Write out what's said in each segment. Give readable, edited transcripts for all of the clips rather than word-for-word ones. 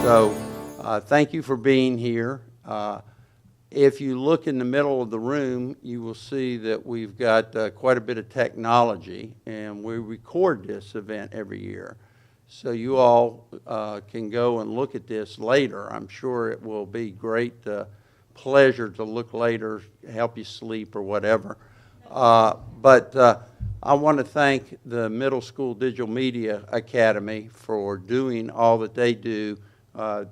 So thank you for being here. If you look in the middle of the room, you will see that we've got quite a bit of technology, and we record this event every year. So you all can go and look at this later. I'm sure it will be great pleasure to look later, help you sleep or whatever. But I want to thank the Middle School Digital Media Academy for doing all that they do.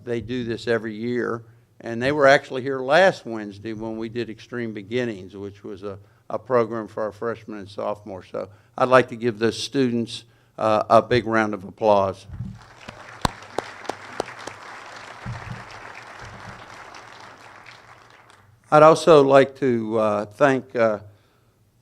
They do this every year. And they were actually here last Wednesday when we did Extreme Beginnings, which was a program for our freshmen and sophomores. So I'd like to give those students a big round of applause. I'd also like to thank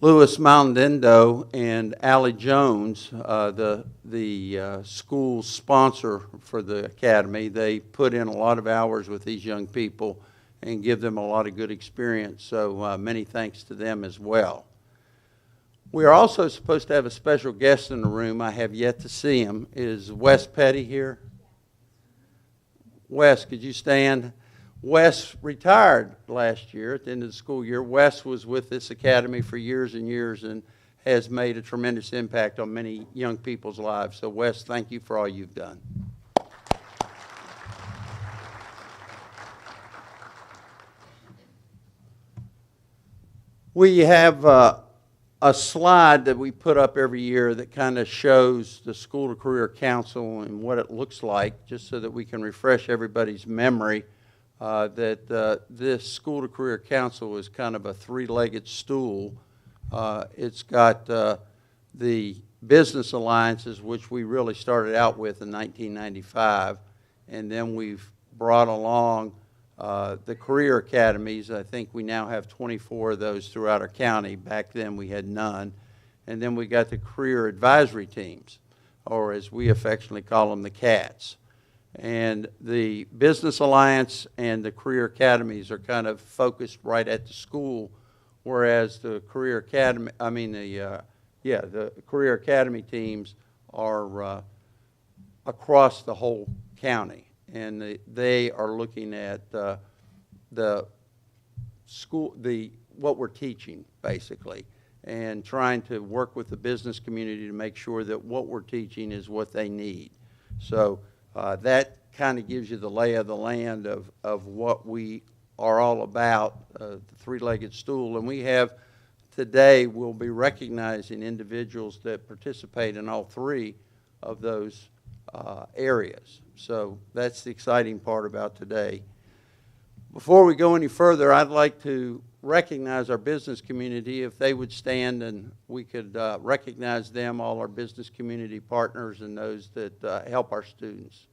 Louis Maldonado and Allie Jones, the school sponsor for the academy. They put in a lot of hours with these young people and give them a lot of good experience. So many thanks to them as well. We are also supposed to have a special guest in the room. I have yet to see him. Is Wes Petty here? Wes, could you stand? Wes retired last year at the end of the school year. Wes was with this academy for years and years and has made a tremendous impact on many young people's lives. So Wes, thank you for all you've done. We have a slide that we put up every year that kind of shows the School to Career Council and what it looks like, just so that we can refresh everybody's memory. That this School to Career Council is kind of a three-legged stool. It's got the business alliances, which we really started out with in 1995, and then we've brought along the career academies. I think we now have 24 of those throughout our county. Back then we had none. And then we got the career advisory teams, or as we affectionately call them, the CATs. And the Business Alliance and the Career Academies are kind of focused right at the school, whereas the Career Academy, the Career Academy teams are across the whole county, and they are looking at the school, what we're teaching basically, and trying to work with the business community to make sure that what we're teaching is what they need. So. That kind of gives you the lay of the land of what we are all about, the three-legged stool. And we have today, we'll be recognizing individuals that participate in all three of those areas. So that's the exciting part about today. Before we go any further, I'd like to recognize our business community. If they would stand and we could recognize them, all our business community partners and those that help our students.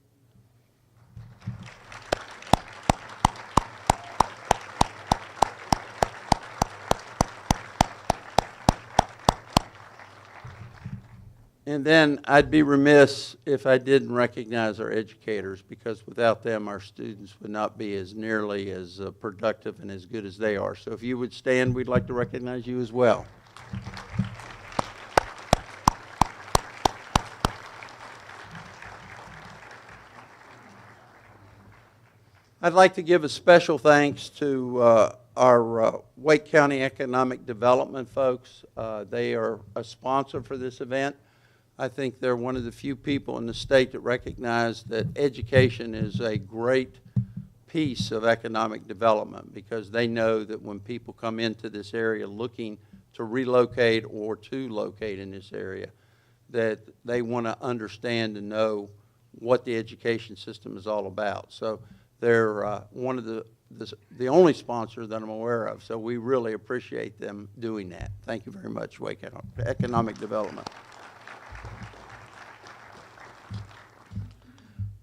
And then I'd be remiss if I didn't recognize our educators, because without them our students would not be as nearly as productive and as good as they are. So if you would stand, we'd like to recognize you as well. I'd like to give a special thanks to our Wake County Economic Development folks. They are a sponsor for this event. I think they're one of the few people in the state that recognize that education is a great piece of economic development, because they know that when people come into this area looking to relocate or to locate in this area, that they want to understand and know what the education system is all about. So they're one of the only sponsor that I'm aware of, so we really appreciate them doing that. Thank you very much, Wake Economic Development.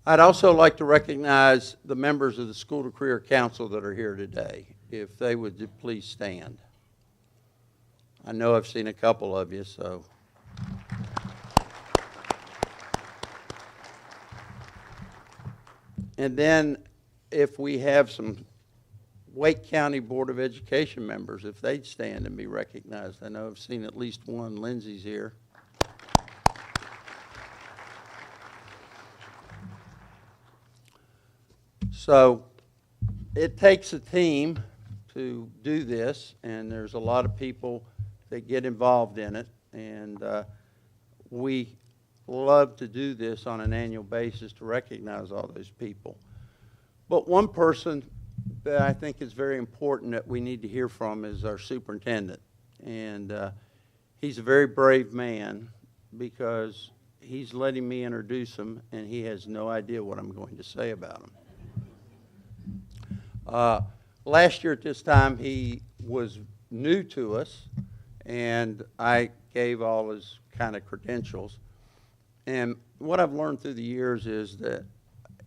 I'd also like to recognize the members of the School to Career Council that are here today. If they would please stand. I know I've seen a couple of you, so. And then if we have some Wake County Board of Education members, if they'd stand and be recognized. I know I've seen at least one. Lindsay's here. So it takes a team to do this, and there's a lot of people that get involved in it, and we love to do this on an annual basis to recognize all those people. But one person that I think is very important that we need to hear from is our superintendent. And he's a very brave man because he's letting me introduce him, and he has no idea what I'm going to say about him. Last year at this time, he was new to us, and I gave all his kind of credentials. And what I've learned through the years is that,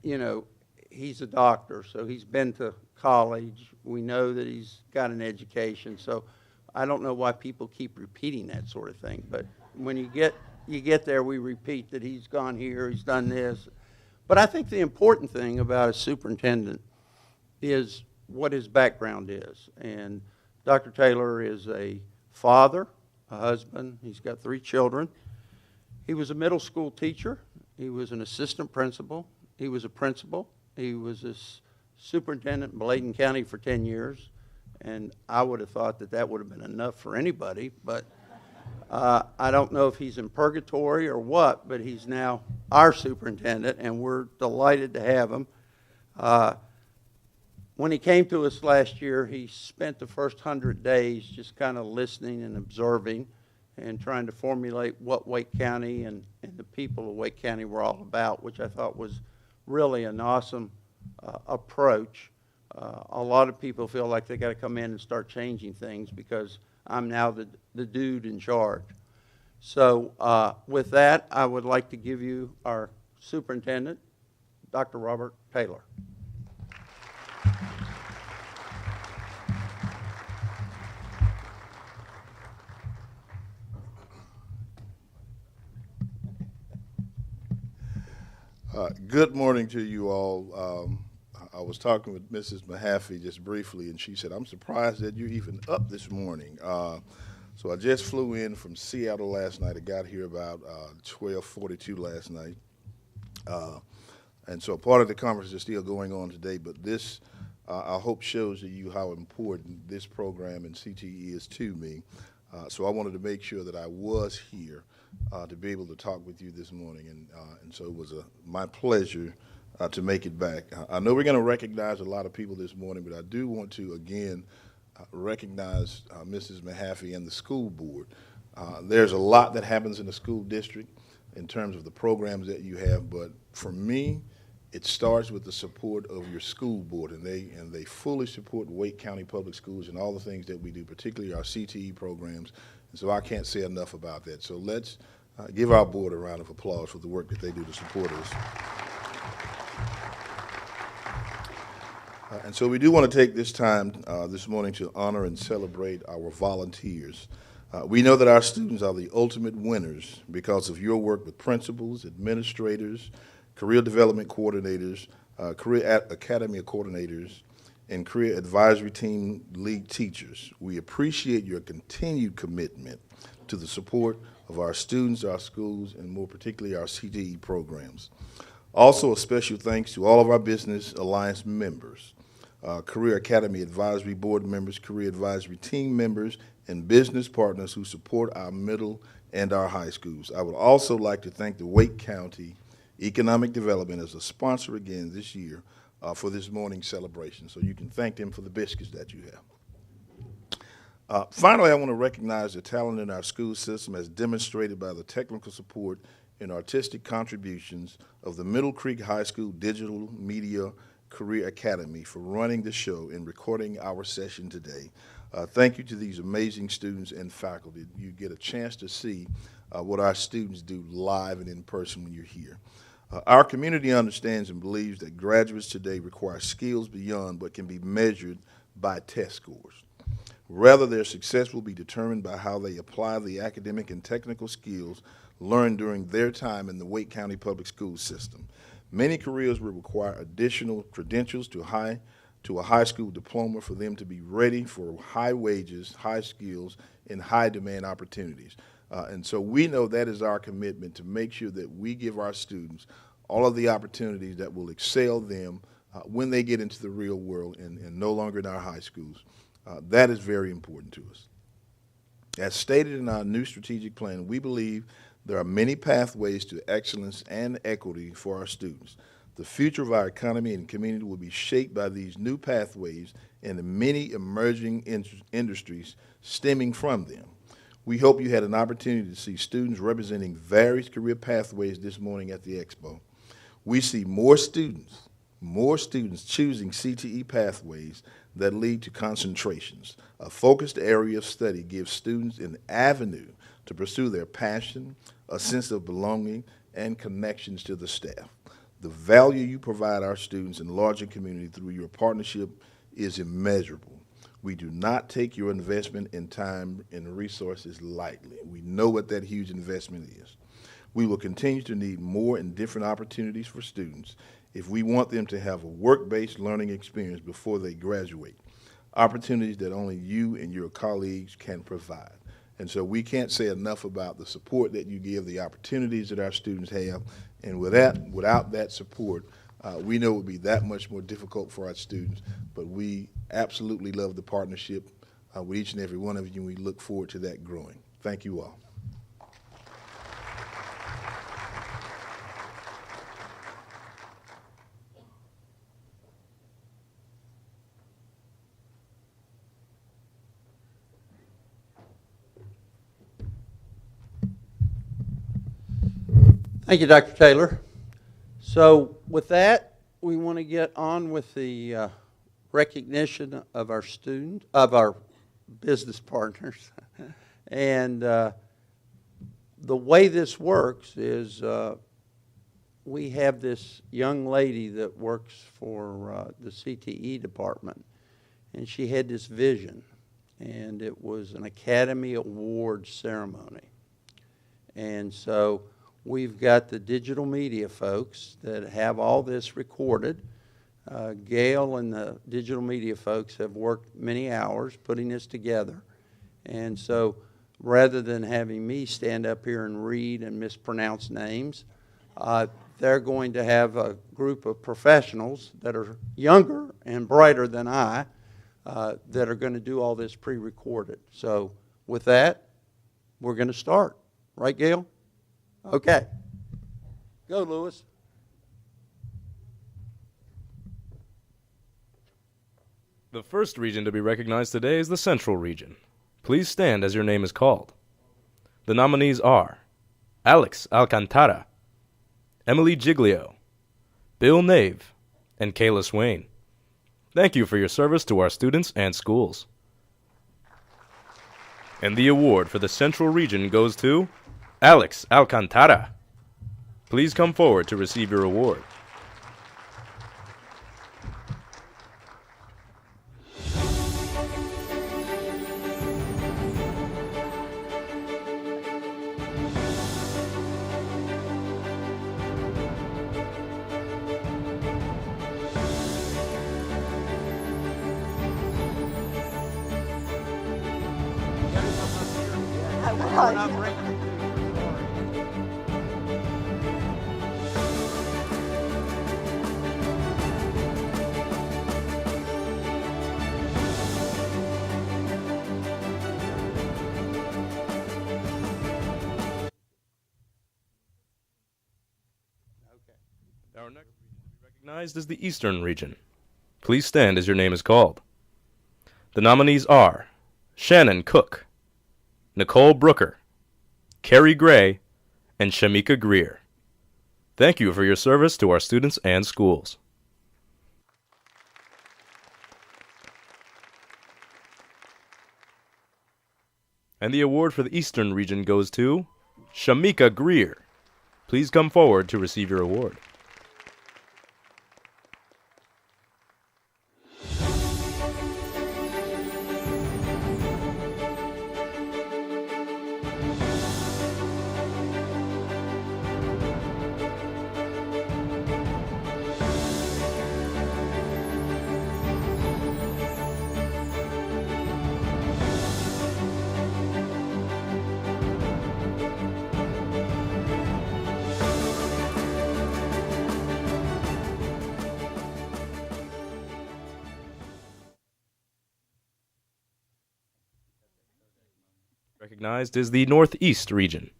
you know, he's a doctor, so he's been to college. We know that he's got an education, so I don't know why people keep repeating that sort of thing. But when you get there, we repeat that he's gone here, he's done this. But I think the important thing about a superintendent is what his background is. And Dr. Taylor is a father, a husband. He's got 3 children. He was a middle school teacher. He was an assistant principal. He was a principal. He was a superintendent in Bladen County for 10 years. And I would have thought that that would have been enough for anybody. But I don't know if he's in purgatory or what, but he's now our superintendent, and we're delighted to have him. When he came to us last year, he spent the first 100 days just kind of listening and observing and trying to formulate what Wake County and the people of Wake County were all about, which I thought was really an awesome approach. A lot of people feel like they got to come in and start changing things because I'm now the dude in charge. So with that, I would like to give you our superintendent, Dr. Robert Taylor. Good morning to you all. I was talking with Mrs. Mahaffey just briefly, and she said, I'm surprised that you're even up this morning. So I just flew in from Seattle last night. I got here about 12:42 last night. And so part of the conference is still going on today, but this, I hope, shows to you how important this program and CTE is to me. So I wanted to make sure that I was here to be able to talk with you this morning, and so it was my pleasure to make it back. I know we're going to recognize a lot of people this morning, but I do want to, again, recognize Mrs. Mahaffey and the school board. There's a lot that happens in the school district in terms of the programs that you have, but for me, it starts with the support of your school board, and they fully support Wake County Public Schools and all the things that we do, particularly our CTE programs. And so I can't say enough about that. So let's give our board a round of applause for the work that they do to support us. And so we do want to take this time this morning to honor and celebrate our volunteers. We know that our students are the ultimate winners because of your work with principals, administrators, career development coordinators, career academy coordinators, and career advisory team lead teachers. We appreciate your continued commitment to the support of our students, our schools, and more particularly our CTE programs. Also, a special thanks to all of our Business Alliance members, Career Academy Advisory Board members, Career Advisory Team members, and business partners who support our middle and our high schools. I would also like to thank the Wake County Economic Development as a sponsor again this year for this morning's celebration. So you can thank them for the biscuits that you have. Finally, I want to recognize the talent in our school system as demonstrated by the technical support and artistic contributions of the Middle Creek High School Digital Media Career Academy for running the show and recording our session today. Thank you to these amazing students and faculty. You get a chance to see what our students do live and in person when you're here. Our community understands and believes that graduates today require skills beyond what can be measured by test scores. Rather, their success will be determined by how they apply the academic and technical skills learned during their time in the Wake County Public School system. Many careers will require additional credentials to a high school diploma for them to be ready for high wages, high skills, and high demand opportunities. And so we know that is our commitment to make sure that we give our students all of the opportunities that will excel them when they get into the real world and no longer in our high schools. That is very important to us. As stated in our new strategic plan, we believe there are many pathways to excellence and equity for our students. The future of our economy and community will be shaped by these new pathways and the many emerging industries stemming from them. We hope you had an opportunity to see students representing various career pathways this morning at the Expo. We see more students choosing CTE pathways that lead to concentrations. A focused area of study gives students an avenue to pursue their passion, a sense of belonging, and connections to the staff. The value you provide our students and larger community through your partnership is immeasurable. We do not take your investment in time and resources lightly. We know what that huge investment is. We will continue to need more and different opportunities for students if we want them to have a work-based learning experience before they graduate, opportunities that only you and your colleagues can provide. And so we can't say enough about the support that you give, the opportunities that our students have, and without that support, we know it would be that much more difficult for our students, but we absolutely love the partnership with each and every one of you, and we look forward to that growing. Thank you all. Thank you, Dr. Taylor. So with that, we want to get on with the recognition of our business partners. And the way this works is we have this young lady that works for the CTE department, and she had this vision, and it was an Academy Awards ceremony. And so we've got the digital media folks that have all this recorded. Gail and the digital media folks have worked many hours putting this together. And so rather than having me stand up here and read and mispronounce names, they're going to have a group of professionals that are younger and brighter than I that are going to do all this pre-recorded. So with that, we're going to start. Right, Gail? Okay. Go, Lewis. The first region to be recognized today is the Central Region. Please stand as your name is called. The nominees are Alex Alcantara, Emily Giglio, Bill Nave, and Kayla Swain. Thank you for your service to our students and schools. And the award for the Central Region goes to Alex Alcantara. Please come forward to receive your award. Our next region to be recognized is the Eastern Region. Please stand as your name is called. The nominees are Shannon Cook, Nicole Brooker, Carrie Gray, and Shamika Greer. Thank you for your service to our students and schools. And the award for the Eastern Region goes to Shamika Greer. Please come forward to receive your award. Recognized is the Northeast region.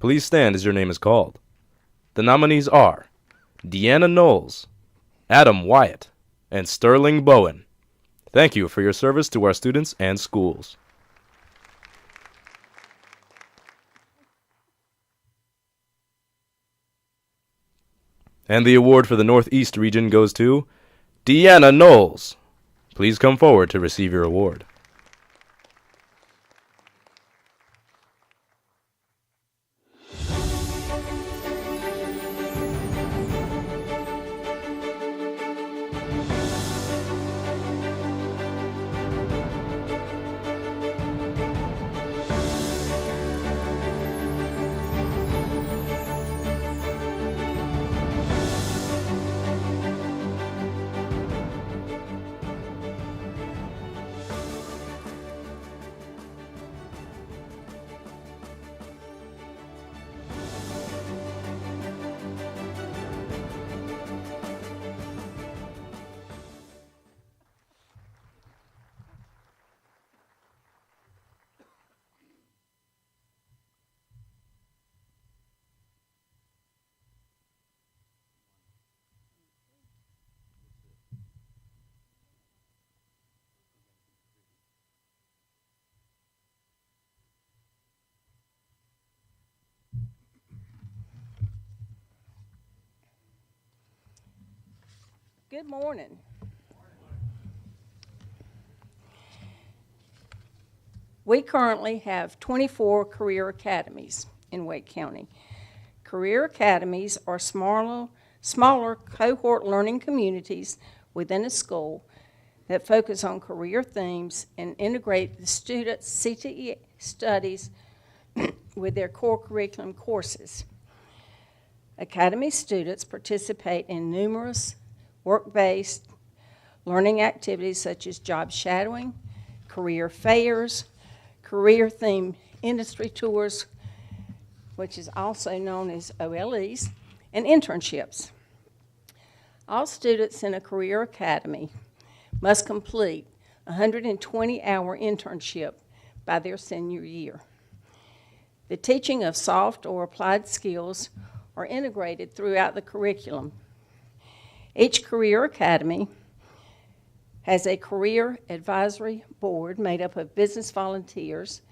Please stand as your name is called. The nominees are Deanna Knowles, Adam Wyatt, and Sterling Bowen. Thank you for your service to our students and schools. And the award for the Northeast region goes to Deanna Knowles. Please come forward to receive your award. Good morning. We currently have 24 career academies in Wake County. Career academies are smaller cohort learning communities within a school that focus on career themes and integrate the students' CTE studies with their core curriculum courses. Academy students participate in numerous work-based learning activities such as job shadowing, career fairs, career-themed industry tours, which is also known as OLEs, and internships. All students in a career academy must complete a 120-hour internship by their senior year. The teaching of soft or applied skills are integrated throughout the curriculum. Each career academy has a career advisory board made up of business volunteers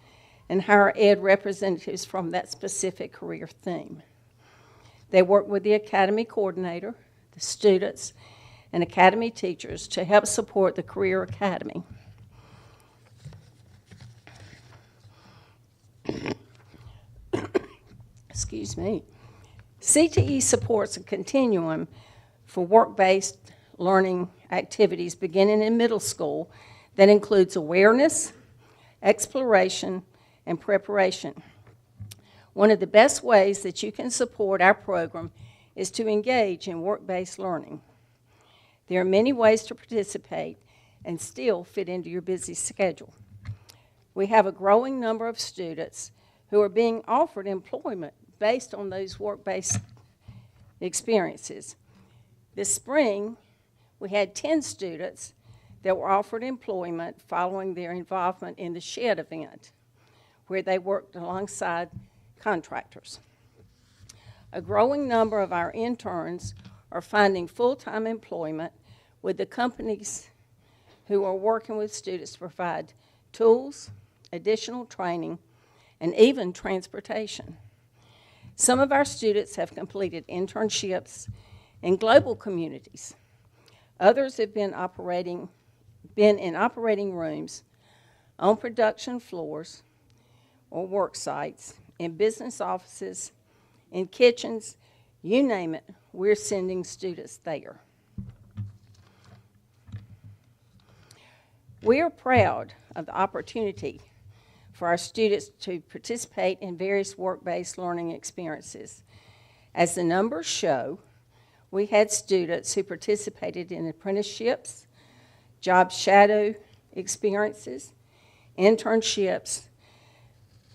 and higher ed representatives from that specific career theme. They work with the academy coordinator, the students, and academy teachers to help support the career academy. Excuse me. CTE supports a continuum for work-based learning activities beginning in middle school that includes awareness, exploration, and preparation. One of the best ways that you can support our program is to engage in work-based learning. There are many ways to participate and still fit into your busy schedule. We have a growing number of students who are being offered employment based on those work-based experiences. This spring, we had 10 students that were offered employment following their involvement in the SHED event, where they worked alongside contractors. A growing number of our interns are finding full-time employment with the companies who are working with students to provide tools, additional training, and even transportation. Some of our students have completed internships in global communities. Others have been in operating rooms, on production floors or work sites, in business offices, in kitchens, you name it, we're sending students there. We are proud of the opportunity for our students to participate in various work-based learning experiences. As the numbers show, we had students who participated in apprenticeships, job shadow experiences, internships,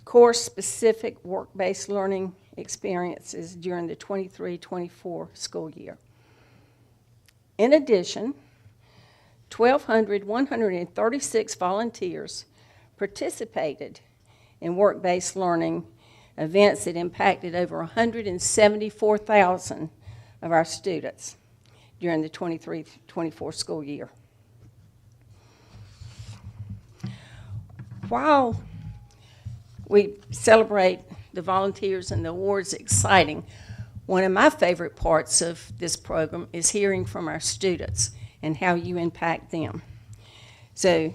course-specific work-based learning experiences during the 23-24 school year. In addition, 1,136 volunteers participated in work-based learning events that impacted over 174,000 of our students during the 23-24 school year. While we celebrate the volunteers and the awards exciting, one of my favorite parts of this program is hearing from our students and how you impact them. So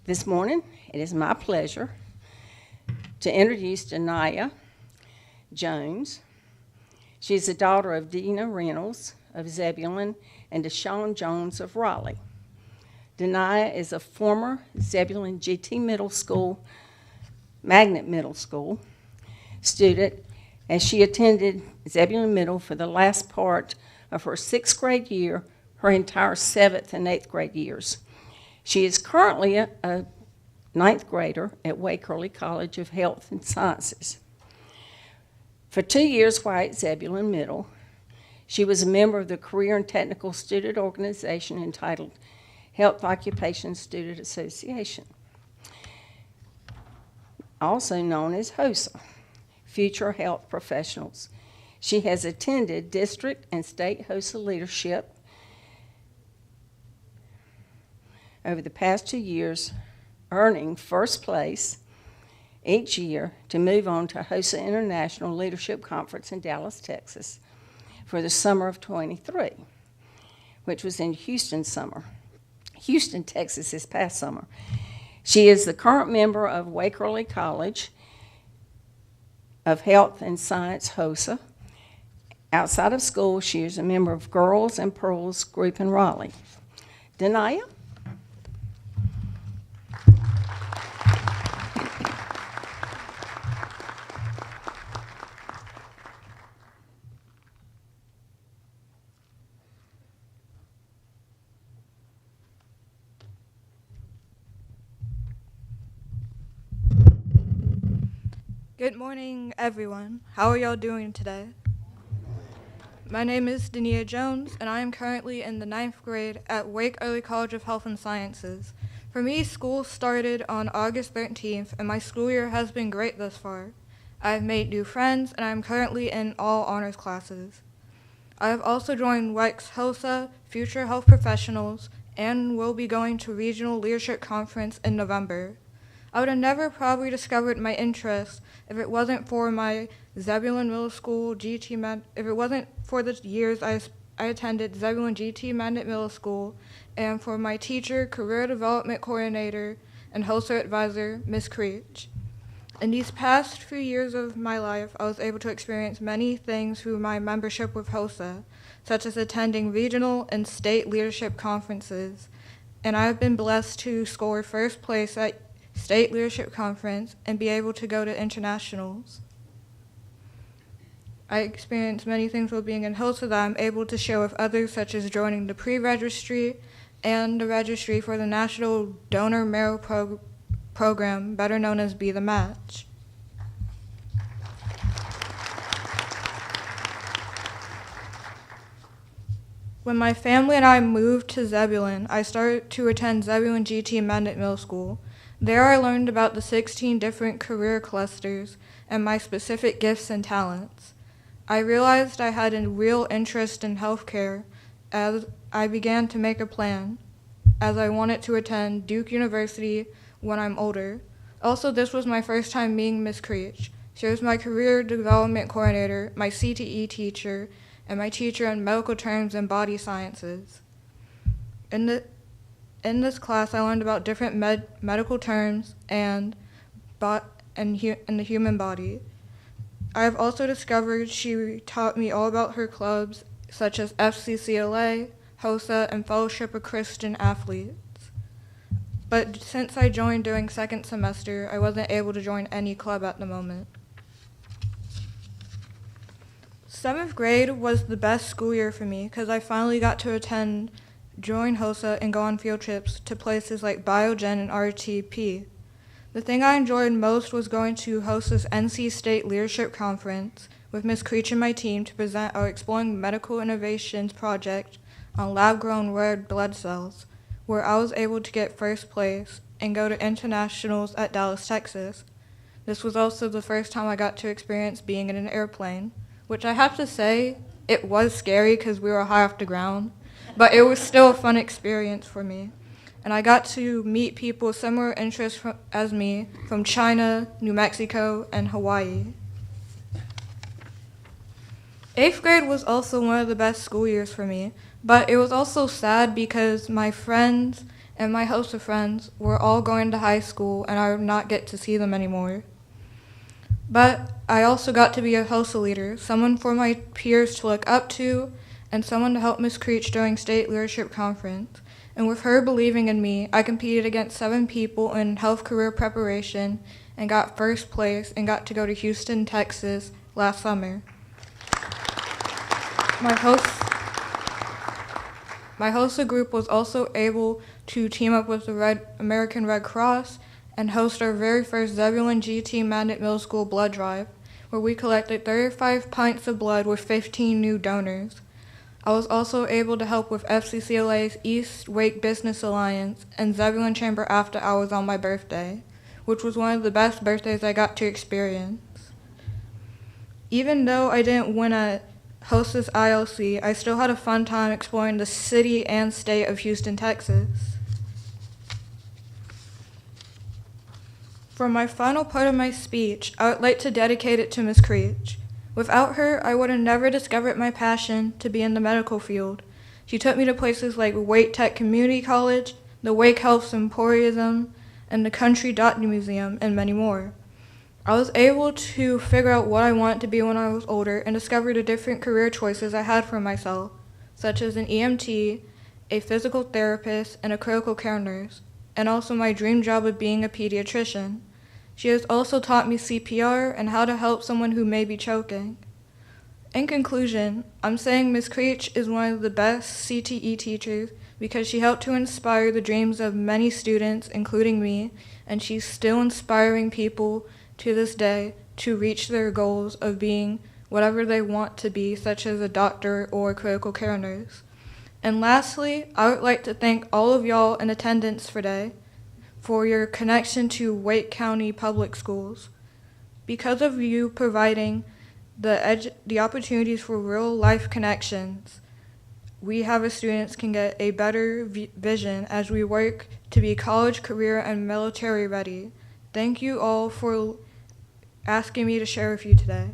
this morning, it is my pleasure to introduce Denia Jones. She's the daughter of Dina Reynolds of Zebulon and Deshaun Jones of Raleigh. Denia is a former Zebulon GT Middle School, Magnet Middle School student, as she attended Zebulon Middle for the last part of her 6th grade year, her entire 7th and 8th grade years. She is currently a 9th grader at Wake Early College of Health and Sciences. For 2 years while at Zebulon Middle, she was a member of the Career and Technical Student Organization entitled Health Occupation Student Association, also known as HOSA, Future Health Professionals. She has attended district and state HOSA leadership over the past 2 years, earning first place each year to move on to HOSA International Leadership Conference in Dallas, Texas for the summer of 23, which was in Houston, Texas this past summer. She is the current member of Wake Early College of Health and Science HOSA. Outside of school, she is a member of Girls and Pearls group in Raleigh. Denia? Good morning, everyone. How are y'all doing today? My name is Denia Jones, and I am currently in the 9th grade at Wake Early College of Health and Sciences. For me, school started on August 13th, and my school year has been great thus far. I've made new friends, and I'm currently in all honors classes. I have also joined Wake's HOSA, Future Health Professionals, and will be going to Regional Leadership Conference in November. I would have never probably discovered my interest if it wasn't for my Zebulon Middle School if it wasn't for the years I attended Zebulon GT Magnet Middle School, and for my teacher, career development coordinator, and HOSA advisor, Ms. Creech. In these past few years of my life, I was able to experience many things through my membership with HOSA, such as attending regional and state leadership conferences, and I have been blessed to score first place at State Leadership Conference and be able to go to internationals. I experienced many things while being in HOSA that I'm able to share with others, such as joining the pre-registry and the registry for the National Donor Marrow Program, better known as Be the Match. When my family and I moved to Zebulon, I started to attend Zebulon GT Magnet Middle School. There I learned about the 16 different career clusters and my specific gifts and talents. I realized I had a real interest in healthcare as I began to make a plan, as I wanted to attend Duke University when I'm older. Also, this was my first time meeting Ms. Creech. She was my career development coordinator, my CTE teacher, and my teacher in medical terms and body sciences. In this class, I learned about different medical terms and the human body. I have also discovered she taught me all about her clubs, such as FCCLA, HOSA, and Fellowship of Christian Athletes. But since I joined during second semester, I wasn't able to join any club at the moment. 7th grade was the best school year for me because I finally got to join HOSA and go on field trips to places like Biogen and RTP. The thing I enjoyed most was going to HOSA's NC State Leadership Conference with Ms. Creech and my team to present our Exploring Medical Innovations project on lab-grown red blood cells, where I was able to get first place and go to internationals at Dallas, Texas. This was also the first time I got to experience being in an airplane, which I have to say, it was scary because we were high off the ground, but it was still a fun experience for me. And I got to meet people with similar interests as me from China, New Mexico, and Hawaii. 8th grade was also one of the best school years for me, but it was also sad because my friends and my host of friends were all going to high school and I would not get to see them anymore. But I also got to be a HOSA leader, someone for my peers to look up to, and someone to help Miss Creech during state leadership conference. And with her believing in me, I competed against 7 people in health career preparation and got first place and got to go to Houston, Texas last summer. My HOSA group was also able to team up with the American Red Cross and host our very first Zebulon GT Magnet Middle School blood drive, where we collected 35 pints of blood with 15 new donors. I was also able to help with FCCLA's East Wake Business Alliance and Zebulon Chamber After Hours on my birthday, which was one of the best birthdays I got to experience. Even though I didn't win at HOSA's ILC, I still had a fun time exploring the city and state of Houston, Texas. For my final part of my speech, I would like to dedicate it to Miss Creech. Without her, I would have never discovered my passion to be in the medical field. She took me to places like Wake Tech Community College, the Wake Health Symposium, and the Country Doctor Museum, and many more. I was able to figure out what I wanted to be when I was older and discover the different career choices I had for myself, such as an EMT, a physical therapist, and a critical care nurse, and also my dream job of being a pediatrician. She has also taught me CPR and how to help someone who may be choking. In conclusion, I'm saying Ms. Creech is one of the best CTE teachers because she helped to inspire the dreams of many students, including me, and she's still inspiring people to this day to reach their goals of being whatever they want to be, such as a doctor or a critical care nurse. And lastly, I would like to thank all of y'all in attendance today for your connection to Wake County Public Schools. Because of you providing the opportunities for real-life connections, we have as students can get a better vision as we work to be college, career, and military ready. Thank you all for asking me to share with you today.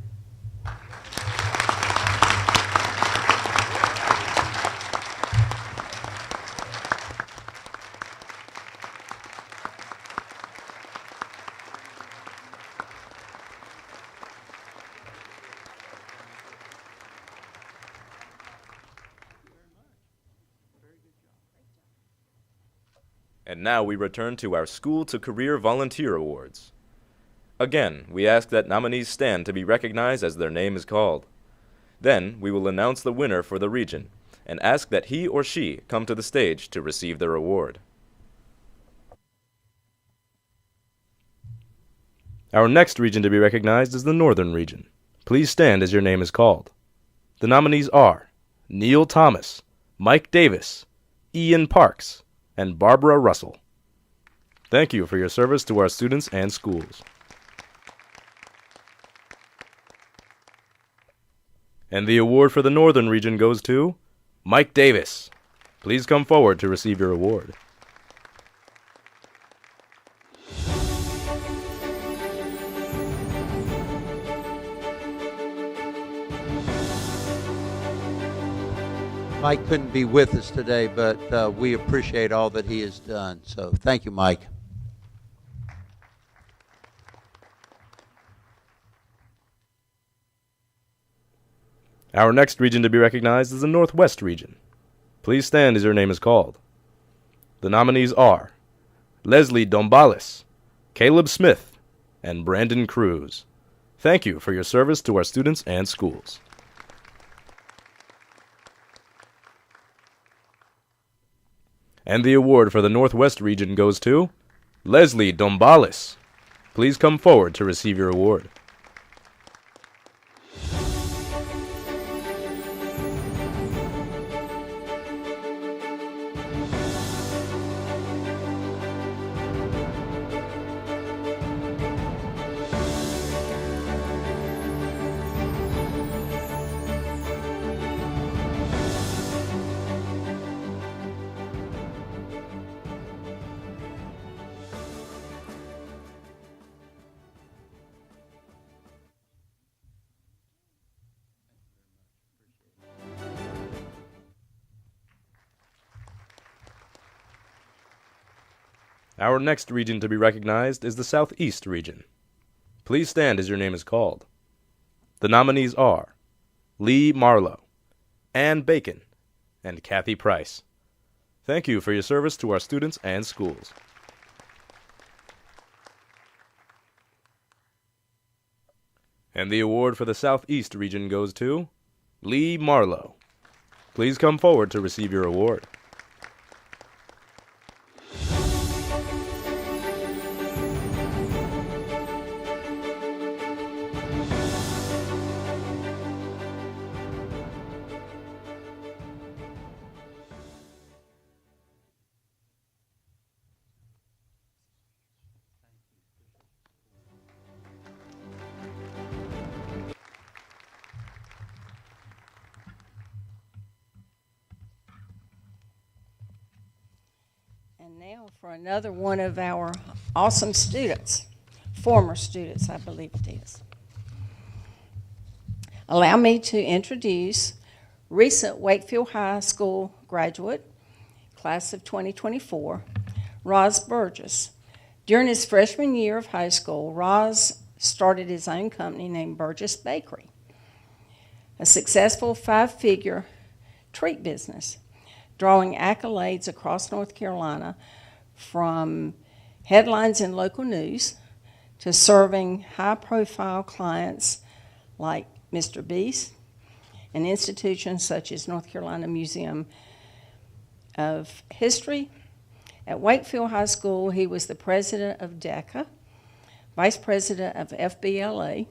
And now we return to our School to Career Volunteer Awards. Again, we ask that nominees stand to be recognized as their name is called. Then, we will announce the winner for the region and ask that he or she come to the stage to receive their award. Our next region to be recognized is the Northern Region. Please stand as your name is called. The nominees are Neil Thomas, Mike Davis, Ian Parks, and Barbara Russell. Thank you for your service to our students and schools. And the award for the Northern Region goes to Mike Davis. Please come forward to receive your award. Mike couldn't be with us today, but we appreciate all that he has done. So thank you, Mike. Our next region to be recognized is the Northwest Region. Please stand as your name is called. The nominees are Leslie Dombalis, Caleb Smith, and Brandon Cruz. Thank you for your service to our students and schools. And the award for the Northwest Region goes to Leslie Dombalis. Please come forward to receive your award. Our next region to be recognized is the Southeast region. Please stand as your name is called. The nominees are Lee Marlowe, Ann Bacon, and Kathy Price. Thank you for your service to our students and schools. And the award for the Southeast region goes to Lee Marlowe. Please come forward to receive your award. And now for another one of our awesome students, former students, I believe it is. Allow me to introduce recent Wakefield High School graduate, class of 2024, Roz Burgess. During his freshman year of high school, Roz started his own company named Burgess Bakery, a successful 5-figure treat business, drawing accolades across North Carolina, from headlines in local news to serving high-profile clients like Mr. Beast and institutions such as North Carolina Museum of History. At Wakefield High School, he was the president of DECA, vice president of FBLA,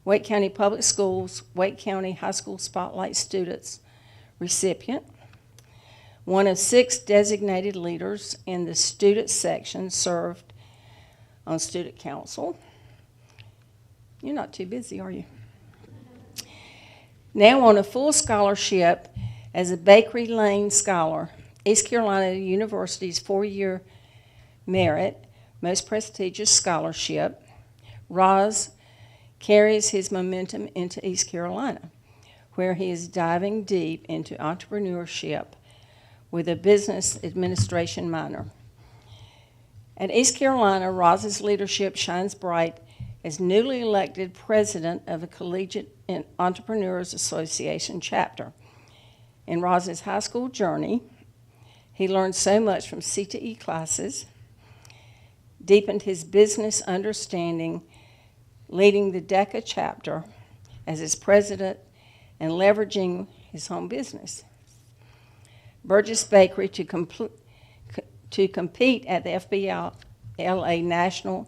Wake County Public Schools, Wake County High School Spotlight Students recipient, one of 6 designated leaders in the student section, served on student council. You're not too busy, are you? Now on a full scholarship as a Bakery Lane Scholar, East Carolina University's 4-year merit, most prestigious scholarship, Roz carries his momentum into East Carolina, where he is diving deep into entrepreneurship with a business administration minor. At East Carolina, Roz's leadership shines bright as newly elected president of the Collegiate Entrepreneurs Association chapter. In Roz's high school journey, he learned so much from CTE classes, deepened his business understanding, leading the DECA chapter as its president and leveraging his home business. Burgess Bakery to compete at the FBLA National,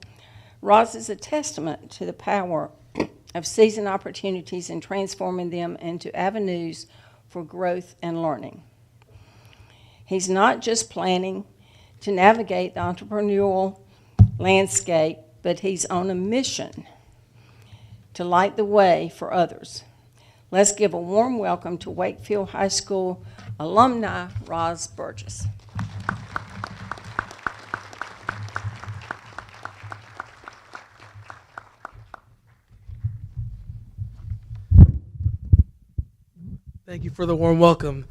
Roz is a testament to the power of seizing opportunities and transforming them into avenues for growth and learning. He's not just planning to navigate the entrepreneurial landscape, but he's on a mission to light the way for others. Let's give a warm welcome to Wakefield High School alumni, Roz Burgess. Thank you for the warm welcome.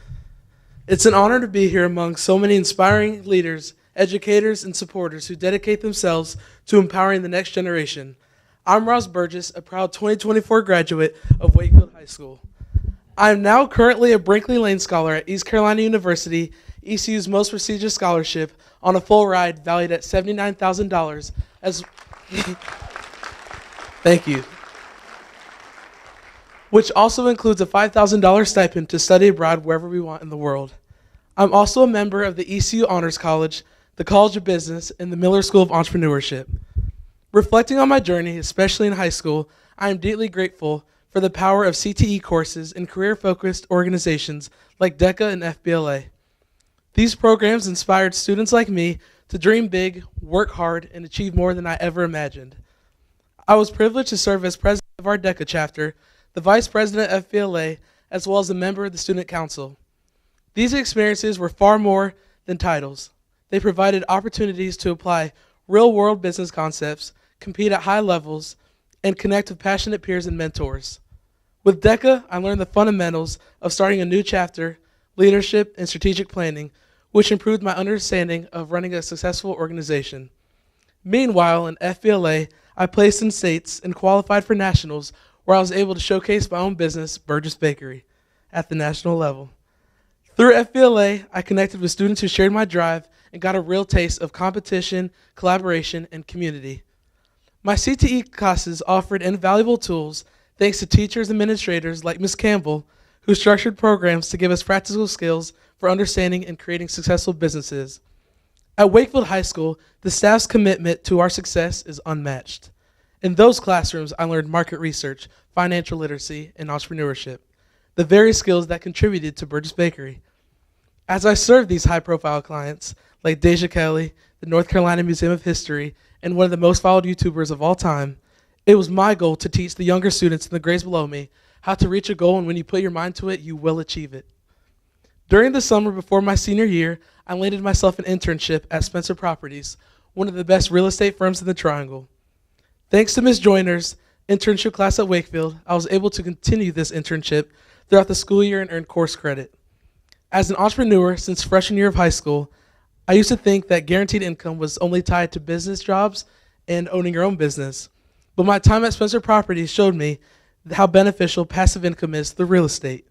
It's an honor to be here among so many inspiring leaders, educators, and supporters who dedicate themselves to empowering the next generation. I'm Roz Burgess, a proud 2024 graduate of Wakefield High School. I am now currently a Brinkley Lane Scholar at East Carolina University, ECU's most prestigious scholarship, on a full ride valued at $79,000 as thank you, which also includes a $5,000 stipend to study abroad wherever we want in the world. I'm also a member of the ECU Honors College, the College of Business, and the Miller School of Entrepreneurship. Reflecting on my journey, especially in high school, I am deeply grateful for the power of CTE courses and career-focused organizations like DECA and FBLA. These programs inspired students like me to dream big, work hard, and achieve more than I ever imagined. I was privileged to serve as president of our DECA chapter, the vice president of FBLA, as well as a member of the student council. These experiences were far more than titles. They provided opportunities to apply real-world business concepts, compete at high levels, and connect with passionate peers and mentors. With DECA, I learned the fundamentals of starting a new chapter, leadership, and strategic planning, which improved my understanding of running a successful organization. Meanwhile, in FBLA, I placed in states and qualified for nationals, where I was able to showcase my own business, Burgess Bakery, at the national level. Through FBLA, I connected with students who shared my drive and got a real taste of competition, collaboration, and community. My CTE classes offered invaluable tools thanks to teachers and administrators like Ms. Campbell, who structured programs to give us practical skills for understanding and creating successful businesses. At Wakefield High School, the staff's commitment to our success is unmatched. In those classrooms, I learned market research, financial literacy, and entrepreneurship, the very skills that contributed to Burgess Bakery. As I served these high-profile clients, like Deja Kelly, the North Carolina Museum of History, and one of the most followed YouTubers of all time, it was my goal to teach the younger students in the grades below me how to reach a goal, and when you put your mind to it, you will achieve it. During the summer before my senior year, I landed myself an internship at Spencer Properties, one of the best real estate firms in the Triangle. Thanks to Ms. Joyner's internship class at Wakefield, I was able to continue this internship throughout the school year and earn course credit. As an entrepreneur since freshman year of high school, I used to think that guaranteed income was only tied to business jobs and owning your own business. But my time at Spencer Properties showed me how beneficial passive income is through real estate.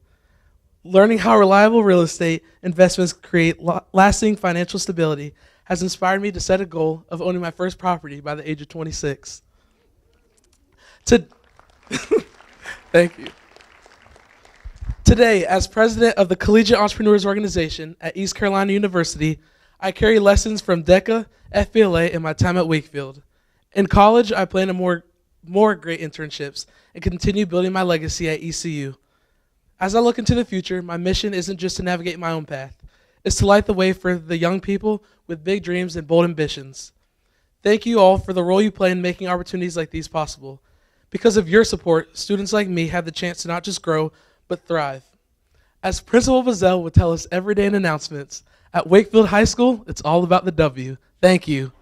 Learning how reliable real estate investments create lasting financial stability has inspired me to set a goal of owning my first property by the age of 26. Thank you. Today, as president of the Collegiate Entrepreneurs Organization at East Carolina University, I carry lessons from DECA, FBLA, and my time at Wakefield. In college, I plan on more great internships and continue building my legacy at ECU. As I look into the future, my mission isn't just to navigate my own path. It's to light the way for the young people with big dreams and bold ambitions. Thank you all for the role you play in making opportunities like these possible. Because of your support, students like me have the chance to not just grow, but thrive. As Principal Bazell would tell us every day in announcements, at Wakefield High School, it's all about the W. Thank you.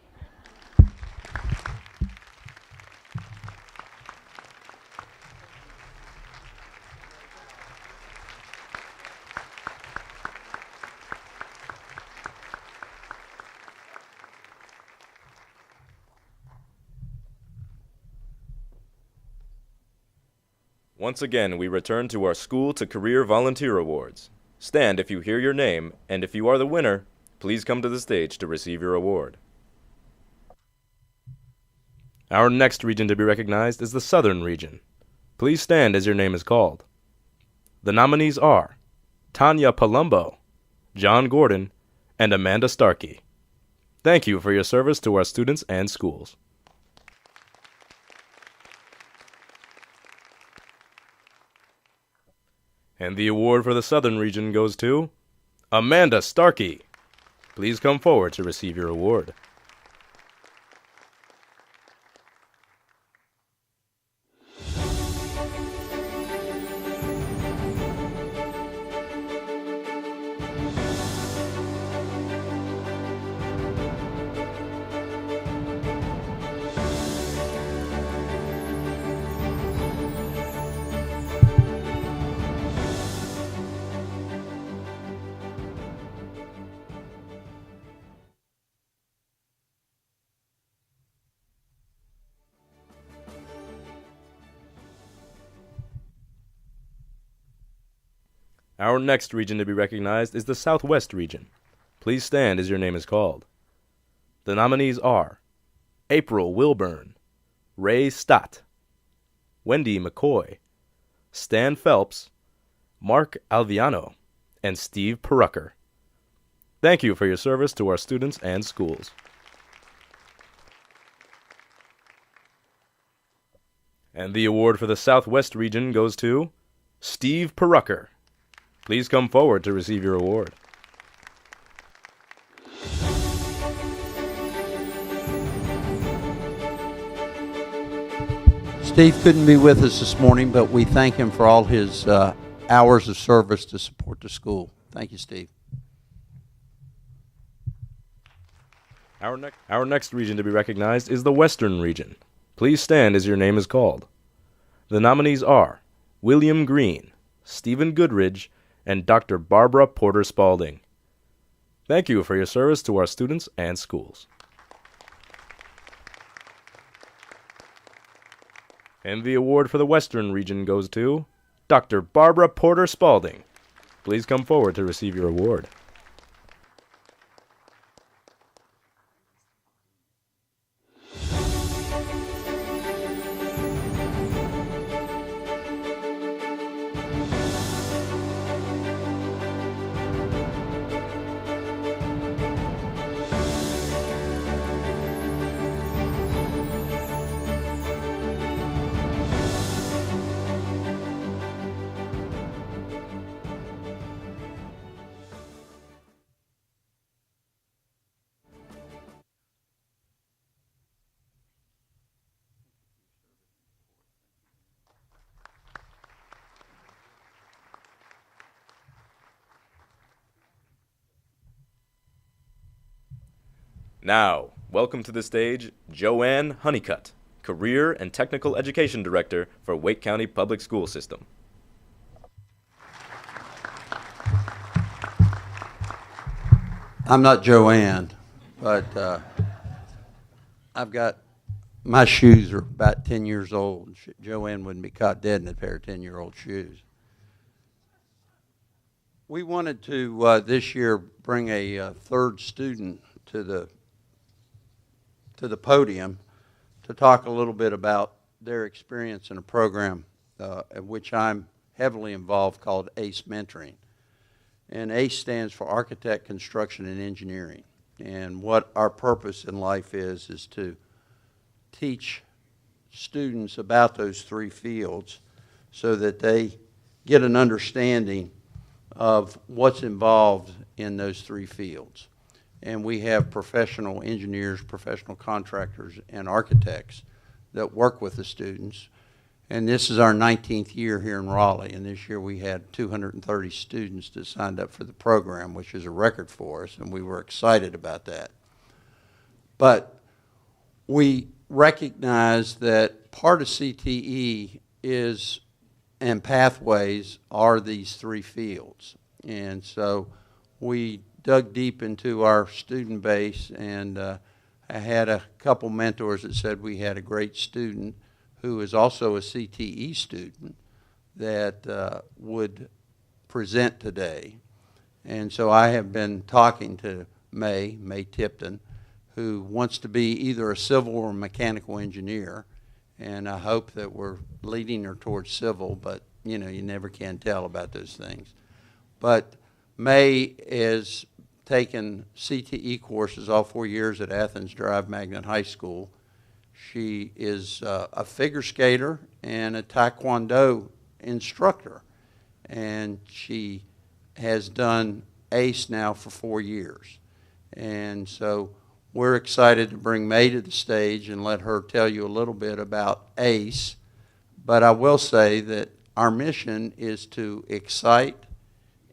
Once again, we return to our School to Career Volunteer Awards. Stand if you hear your name, and if you are the winner, please come to the stage to receive your award. Our next region to be recognized is the Southern Region. Please stand as your name is called. The nominees are Tanya Palumbo, John Gordon, and Amanda Starkey. Thank you for your service to our students and schools. And the award for the Southern Region goes to Amanda Starkey. Please come forward to receive your award. Our next region to be recognized is the Southwest Region. Please stand as your name is called. The nominees are April Wilburn, Ray Stott, Wendy McCoy, Stan Phelps, Mark Alviano, and Steve Perucker. Thank you for your service to our students and schools. And the award for the Southwest Region goes to Steve Perucker. Please come forward to receive your award. Steve couldn't be with us this morning, but we thank him for all his hours of service to support the school. Thank you, Steve. Our next region to be recognized is the Western Region. Please stand as your name is called. The nominees are William Green, Stephen Goodridge, and Dr. Barbara Porter Spalding. Thank you for your service to our students and schools. And the award for the Western region goes to Dr. Barbara Porter Spalding. Please come forward to receive your award. Now, welcome to the stage, Joanne Honeycutt, Career and Technical Education Director for Wake County Public School System. I'm not Joanne, but my shoes are about 10 years old. Joanne wouldn't be caught dead in a pair of 10-year-old shoes. We wanted to this year bring a third student to the podium to talk a little bit about their experience in a program in which I'm heavily involved called ACE Mentoring. And ACE stands for Architect, Construction, and Engineering. And what our purpose in life is to teach students about those three fields so that they get an understanding of what's involved in those three fields. And we have professional engineers, professional contractors, and architects that work with the students. And this is our 19th year here in Raleigh, and this year we had 230 students that signed up for the program, which is a record for us, and we were excited about that. But we recognize that part of CTE is, and pathways are these three fields. And so we dug deep into our student base, and I had a couple mentors that said we had a great student who is also a CTE student that would present today. And so I have been talking to May Tipton, who wants to be either a civil or mechanical engineer, and I hope that we're leading her towards civil, but you know, you never can tell about those things. But May is taken CTE courses all 4 years at Athens Drive Magnet High School. She is a figure skater and a Taekwondo instructor, and she has done ACE now for 4 years. And so we're excited to bring May to the stage and let her tell you a little bit about ACE. But I will say that our mission is to excite,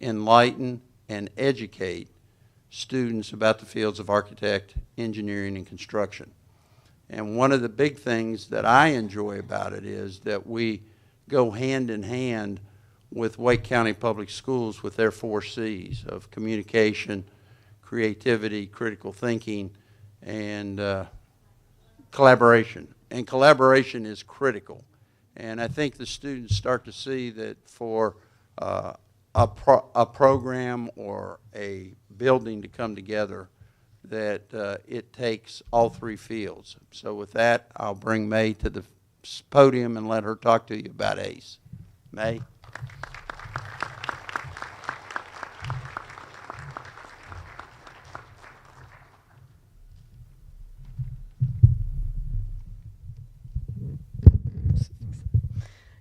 enlighten, and educate students about the fields of architect, engineering, and construction. And one of the big things that I enjoy about it is that we go hand in hand with Wake County Public Schools with their 4 C's of communication, creativity, critical thinking, and collaboration. And collaboration is critical. And I think the students start to see that for a program or a building to come together, that it takes all 3 fields. So with that, I'll bring May to the podium and let her talk to you about ACE. May?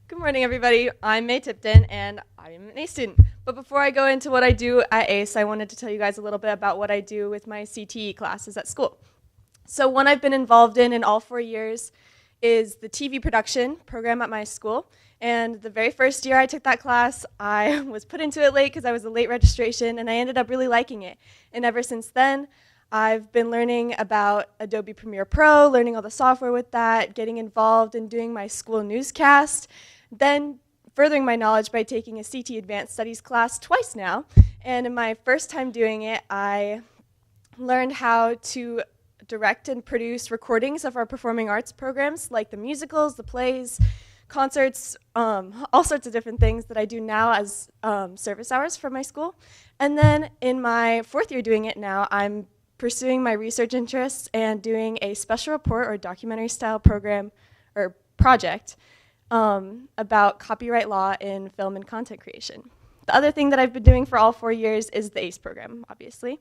Good morning, everybody. I'm May Tipton, and I'm an ACE student. But before I go into what I do at ACE, I wanted to tell you guys a little bit about what I do with my CTE classes at school. So one I've been involved in all 4 years is the TV production program at my school. And the very first year I took that class, I was put into it late because I was a late registration, and I ended up really liking it. And ever since then, I've been learning about Adobe Premiere Pro, learning all the software with that, getting involved in doing my school newscast. Then furthering my knowledge by taking a CT Advanced Studies class twice now. And in my first time doing it, I learned how to direct and produce recordings of our performing arts programs, like the musicals, the plays, concerts, all sorts of different things that I do now as service hours for my school. And then in my fourth year doing it now, I'm pursuing my research interests and doing a special report or documentary style program or project about copyright law in film and content creation. The other thing that I've been doing for all 4 years is the ACE program, obviously.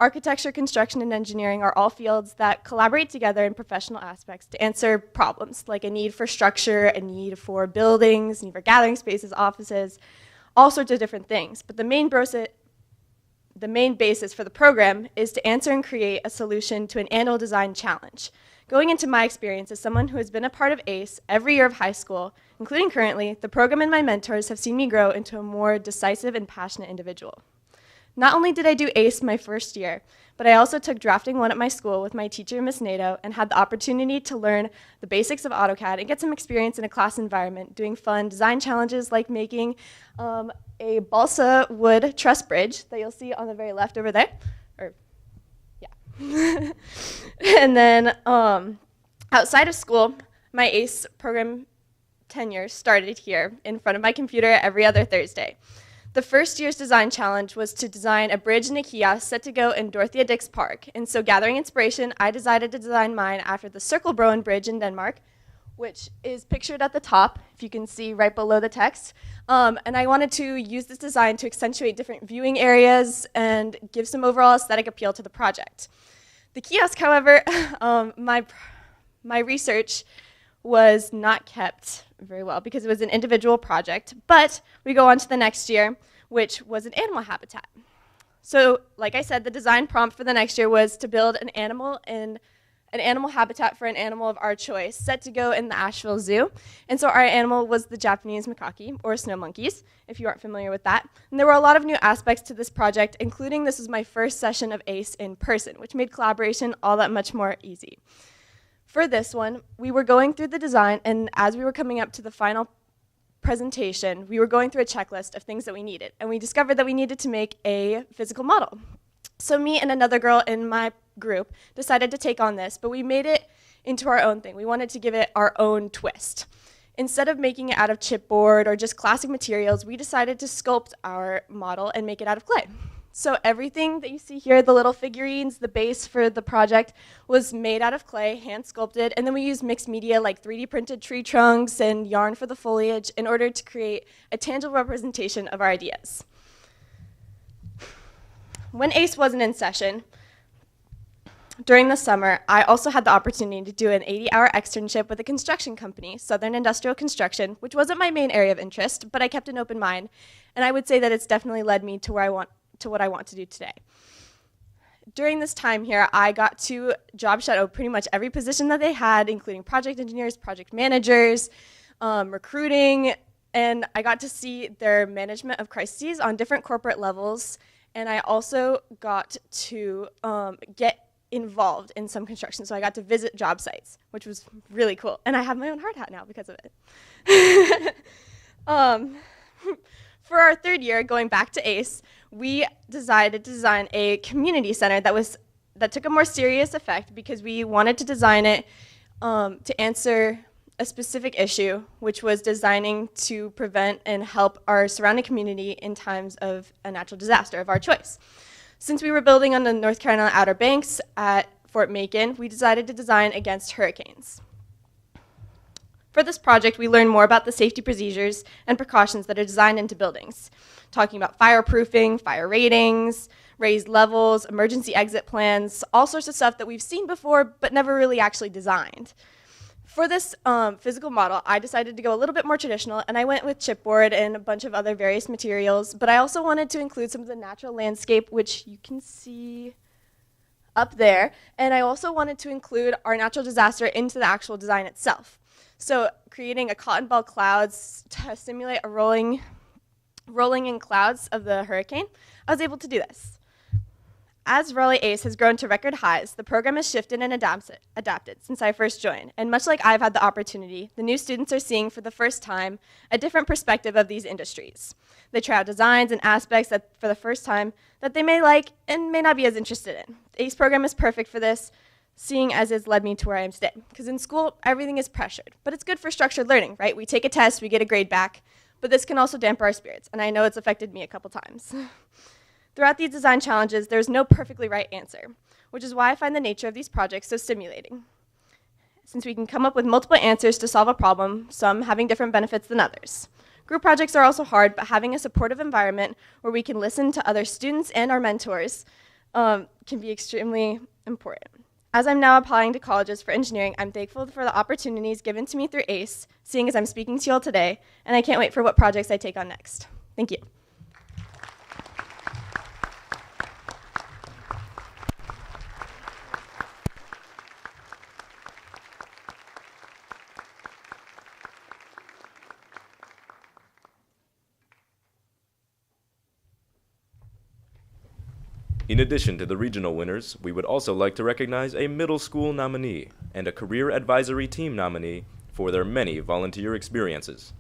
Architecture, construction, and engineering are all fields that collaborate together in professional aspects to answer problems, like a need for structure, a need for buildings, a need for gathering spaces, offices, all sorts of different things. But the main basis for the program is to answer and create a solution to an annual design challenge. Going into my experience as someone who has been a part of ACE every year of high school, including currently, the program and my mentors have seen me grow into a more decisive and passionate individual. Not only did I do ACE my first year, but I also took Drafting 1 at my school with my teacher, Miss Nato, and had the opportunity to learn the basics of AutoCAD and get some experience in a class environment, doing fun design challenges like making a balsa wood truss bridge that you'll see on the very left over there. And then outside of school, my ACE program tenure started here in front of my computer every other Thursday. The first year's design challenge was to design a bridge and a kiosk set to go in Dorothea Dix Park. And so gathering inspiration, I decided to design mine after the Cirkelbroen Bridge in Denmark, which is pictured at the top, if you can see right below the text. And I wanted to use this design to accentuate different viewing areas and give some overall aesthetic appeal to the project. The kiosk, however, my research was not kept very well because it was an individual project, but we go on to the next year, which was an animal habitat. So, like I said, the design prompt for the next year was to build an animal habitat for an animal of our choice, set to go in the Asheville Zoo. And so our animal was the Japanese macaque, or snow monkeys, if you aren't familiar with that. And there were a lot of new aspects to this project, including this was my first session of ACE in person, which made collaboration all that much more easy. For this one, we were going through the design, and as we were coming up to the final presentation, we were going through a checklist of things that we needed, and we discovered that we needed to make a physical model. So me and another girl in my group decided to take on this, but we made it into our own thing. We wanted to give it our own twist. Instead of making it out of chipboard or just classic materials, we decided to sculpt our model and make it out of clay. So everything that you see here, the little figurines, the base for the project, was made out of clay, hand sculpted, and then we used mixed media like 3D printed tree trunks and yarn for the foliage in order to create a tangible representation of our ideas. When ACE wasn't in session, during the summer, I also had the opportunity to do an 80-hour externship with a construction company, Southern Industrial Construction, which wasn't my main area of interest, but I kept an open mind, and I would say that it's definitely led me to what I want to do today. During this time here, I got to job shadow pretty much every position that they had, including project engineers, project managers, recruiting, and I got to see their management of crises on different corporate levels, and I also got to get involved in some construction. So I got to visit job sites, which was really cool. And I have my own hard hat now because of it. For our third year, going back to ACE, we decided to design a community center that took a more serious effect because we wanted to design it to answer a specific issue, which was designing to prevent and help our surrounding community in times of a natural disaster of our choice. Since we were building on the North Carolina Outer Banks at Fort Macon, we decided to design against hurricanes. For this project, we learned more about the safety procedures and precautions that are designed into buildings, talking about fireproofing, fire ratings, raised levels, emergency exit plans, all sorts of stuff that we've seen before but never really actually designed. For this physical model, I decided to go a little bit more traditional, and I went with chipboard and a bunch of other various materials, but I also wanted to include some of the natural landscape, which you can see up there, and I also wanted to include our natural disaster into the actual design itself. So creating a cotton ball clouds to simulate a rolling in clouds of the hurricane, I was able to do this. As Raleigh ACE has grown to record highs, the program has shifted and adapted since I first joined. And much like I've had the opportunity, the new students are seeing for the first time a different perspective of these industries. They try out designs and aspects that for the first time that they may like and may not be as interested in. The ACE program is perfect for this, seeing as it's led me to where I am today. Because in school, everything is pressured, but it's good for structured learning, right? We take a test, we get a grade back, but this can also dampen our spirits, and I know it's affected me a couple times. Throughout these design challenges, there's no perfectly right answer, which is why I find the nature of these projects so stimulating. Since we can come up with multiple answers to solve a problem, some having different benefits than others. Group projects are also hard, but having a supportive environment where we can listen to other students and our mentors can be extremely important. As I'm now applying to colleges for engineering, I'm thankful for the opportunities given to me through ACE, seeing as I'm speaking to you all today, and I can't wait for what projects I take on next. Thank you. In addition to the regional winners, we would also like to recognize a middle school nominee and a career advisory team nominee for their many volunteer experiences.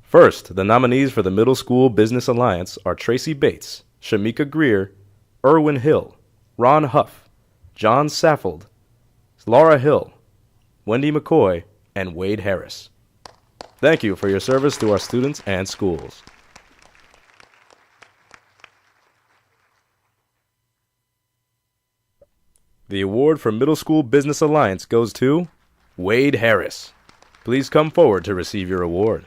First, the nominees for the Middle School Business Alliance are Tracy Bates, Shamika Greer, Irwin Hill, Ron Huff, John Saffold, Laura Hill, Wendy McCoy, and Wade Harris. Thank you for your service to our students and schools. The award for Middle School Business Alliance goes to Wade Harris. Please come forward to receive your award.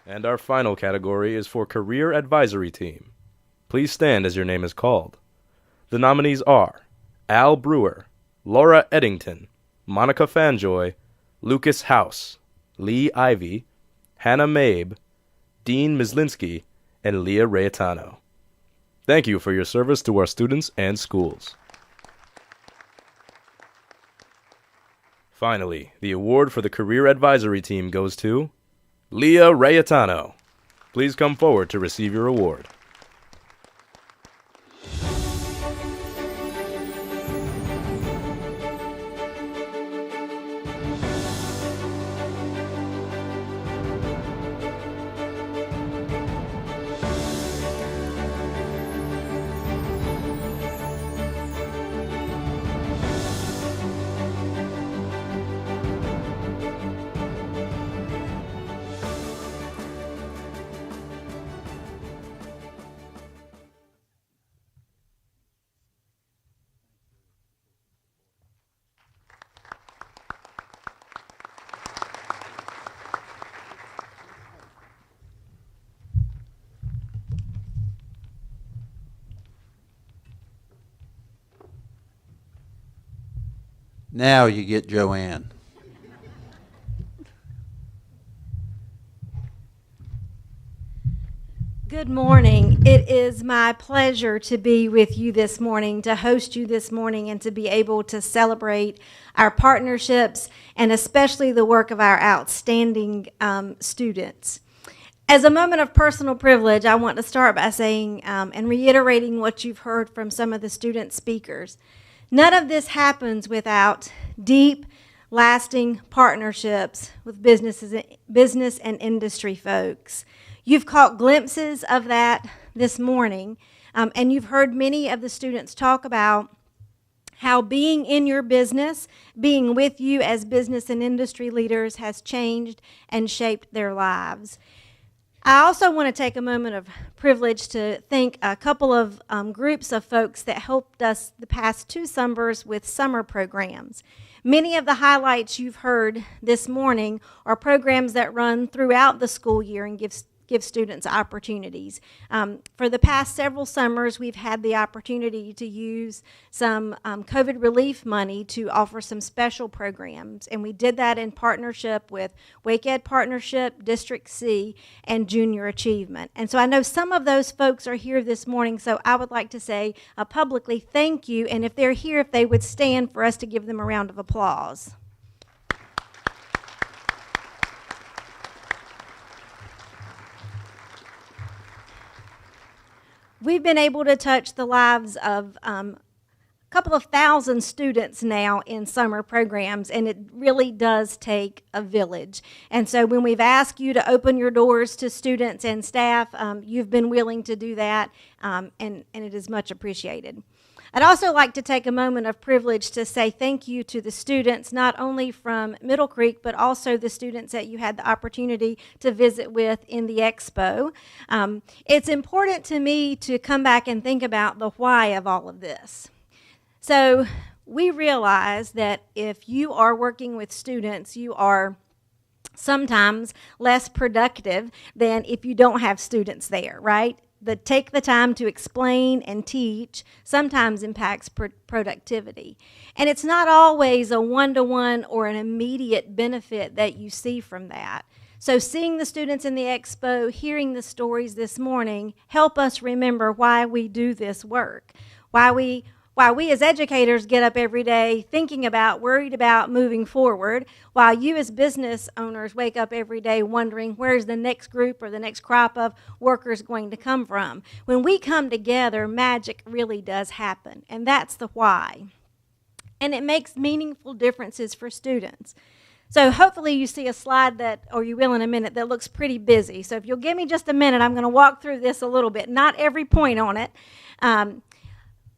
And our final category is for Career Advisory Team. Please stand as your name is called. The nominees are Al Brewer, Laura Eddington, Monica Fanjoy, Lucas House, Lee Ivy, Hannah Mabe, Dean Mislinski, and Leah Rayetano. Thank you for your service to our students and schools. Finally, the award for the Career Advisory Team goes to Leah Rayetano. Please come forward to receive your award. Now you get Joanne. Good morning. It is my pleasure to be with you this morning, to host you this morning, and to be able to celebrate our partnerships and especially the work of our outstanding students. As a moment of personal privilege, I want to start by saying and reiterating what you've heard from some of the student speakers. None of this happens without deep, lasting partnerships with business and industry folks. You've caught glimpses of that this morning, and you've heard many of the students talk about how being in your business, being with you as business and industry leaders has changed and shaped their lives. I also want to take a moment of privilege to thank a couple of groups of folks that helped us the past 2 summers with summer programs. Many of the highlights you've heard this morning are programs that run throughout the school year and give students opportunities. For the past several summers, we've had the opportunity to use some COVID relief money to offer some special programs, and we did that in partnership with Wake Ed Partnership, District C, and Junior Achievement. And so I know some of those folks are here this morning, so I would like to say publicly thank you, and if they're here, if they would stand for us to give them a round of applause. We've been able to touch the lives of a couple of thousand students now in summer programs, and it really does take a village. And so when we've asked you to open your doors to students and staff, you've been willing to do that, and it is much appreciated. I'd also like to take a moment of privilege to say thank you to the students, not only from Middle Creek, but also the students that you had the opportunity to visit with in the expo. It's important to me to come back and think about the why of all of this. So we realize that if you are working with students, you are sometimes less productive than if you don't have students there, right? Take the time to explain and teach sometimes impacts productivity. And it's not always a one-to-one or an immediate benefit that you see from that. So seeing the students in the expo, hearing the stories this morning, help us remember why we do this work, why we as educators get up every day thinking about, worried about moving forward, while you as business owners wake up every day wondering where's the next group or the next crop of workers going to come from. When we come together, magic really does happen, and that's the why. And it makes meaningful differences for students. So hopefully you see a slide that, or you will in a minute, that looks pretty busy. So if you'll give me just a minute, I'm going to walk through this a little bit, not every point on it.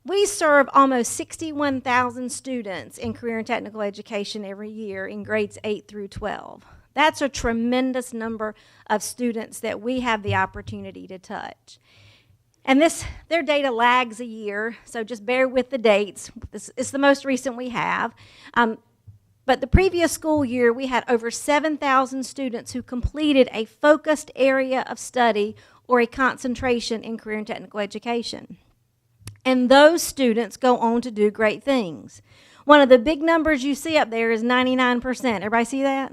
We serve almost 61,000 students in career and technical education every year in grades 8 through 12. That's a tremendous number of students that we have the opportunity to touch. And their data lags a year, so just bear with the dates. This is the most recent we have. But the previous school year, we had over 7,000 students who completed a focused area of study or a concentration in career and technical education. And those students go on to do great things. One of the big numbers you see up there is 99%. Everybody see that?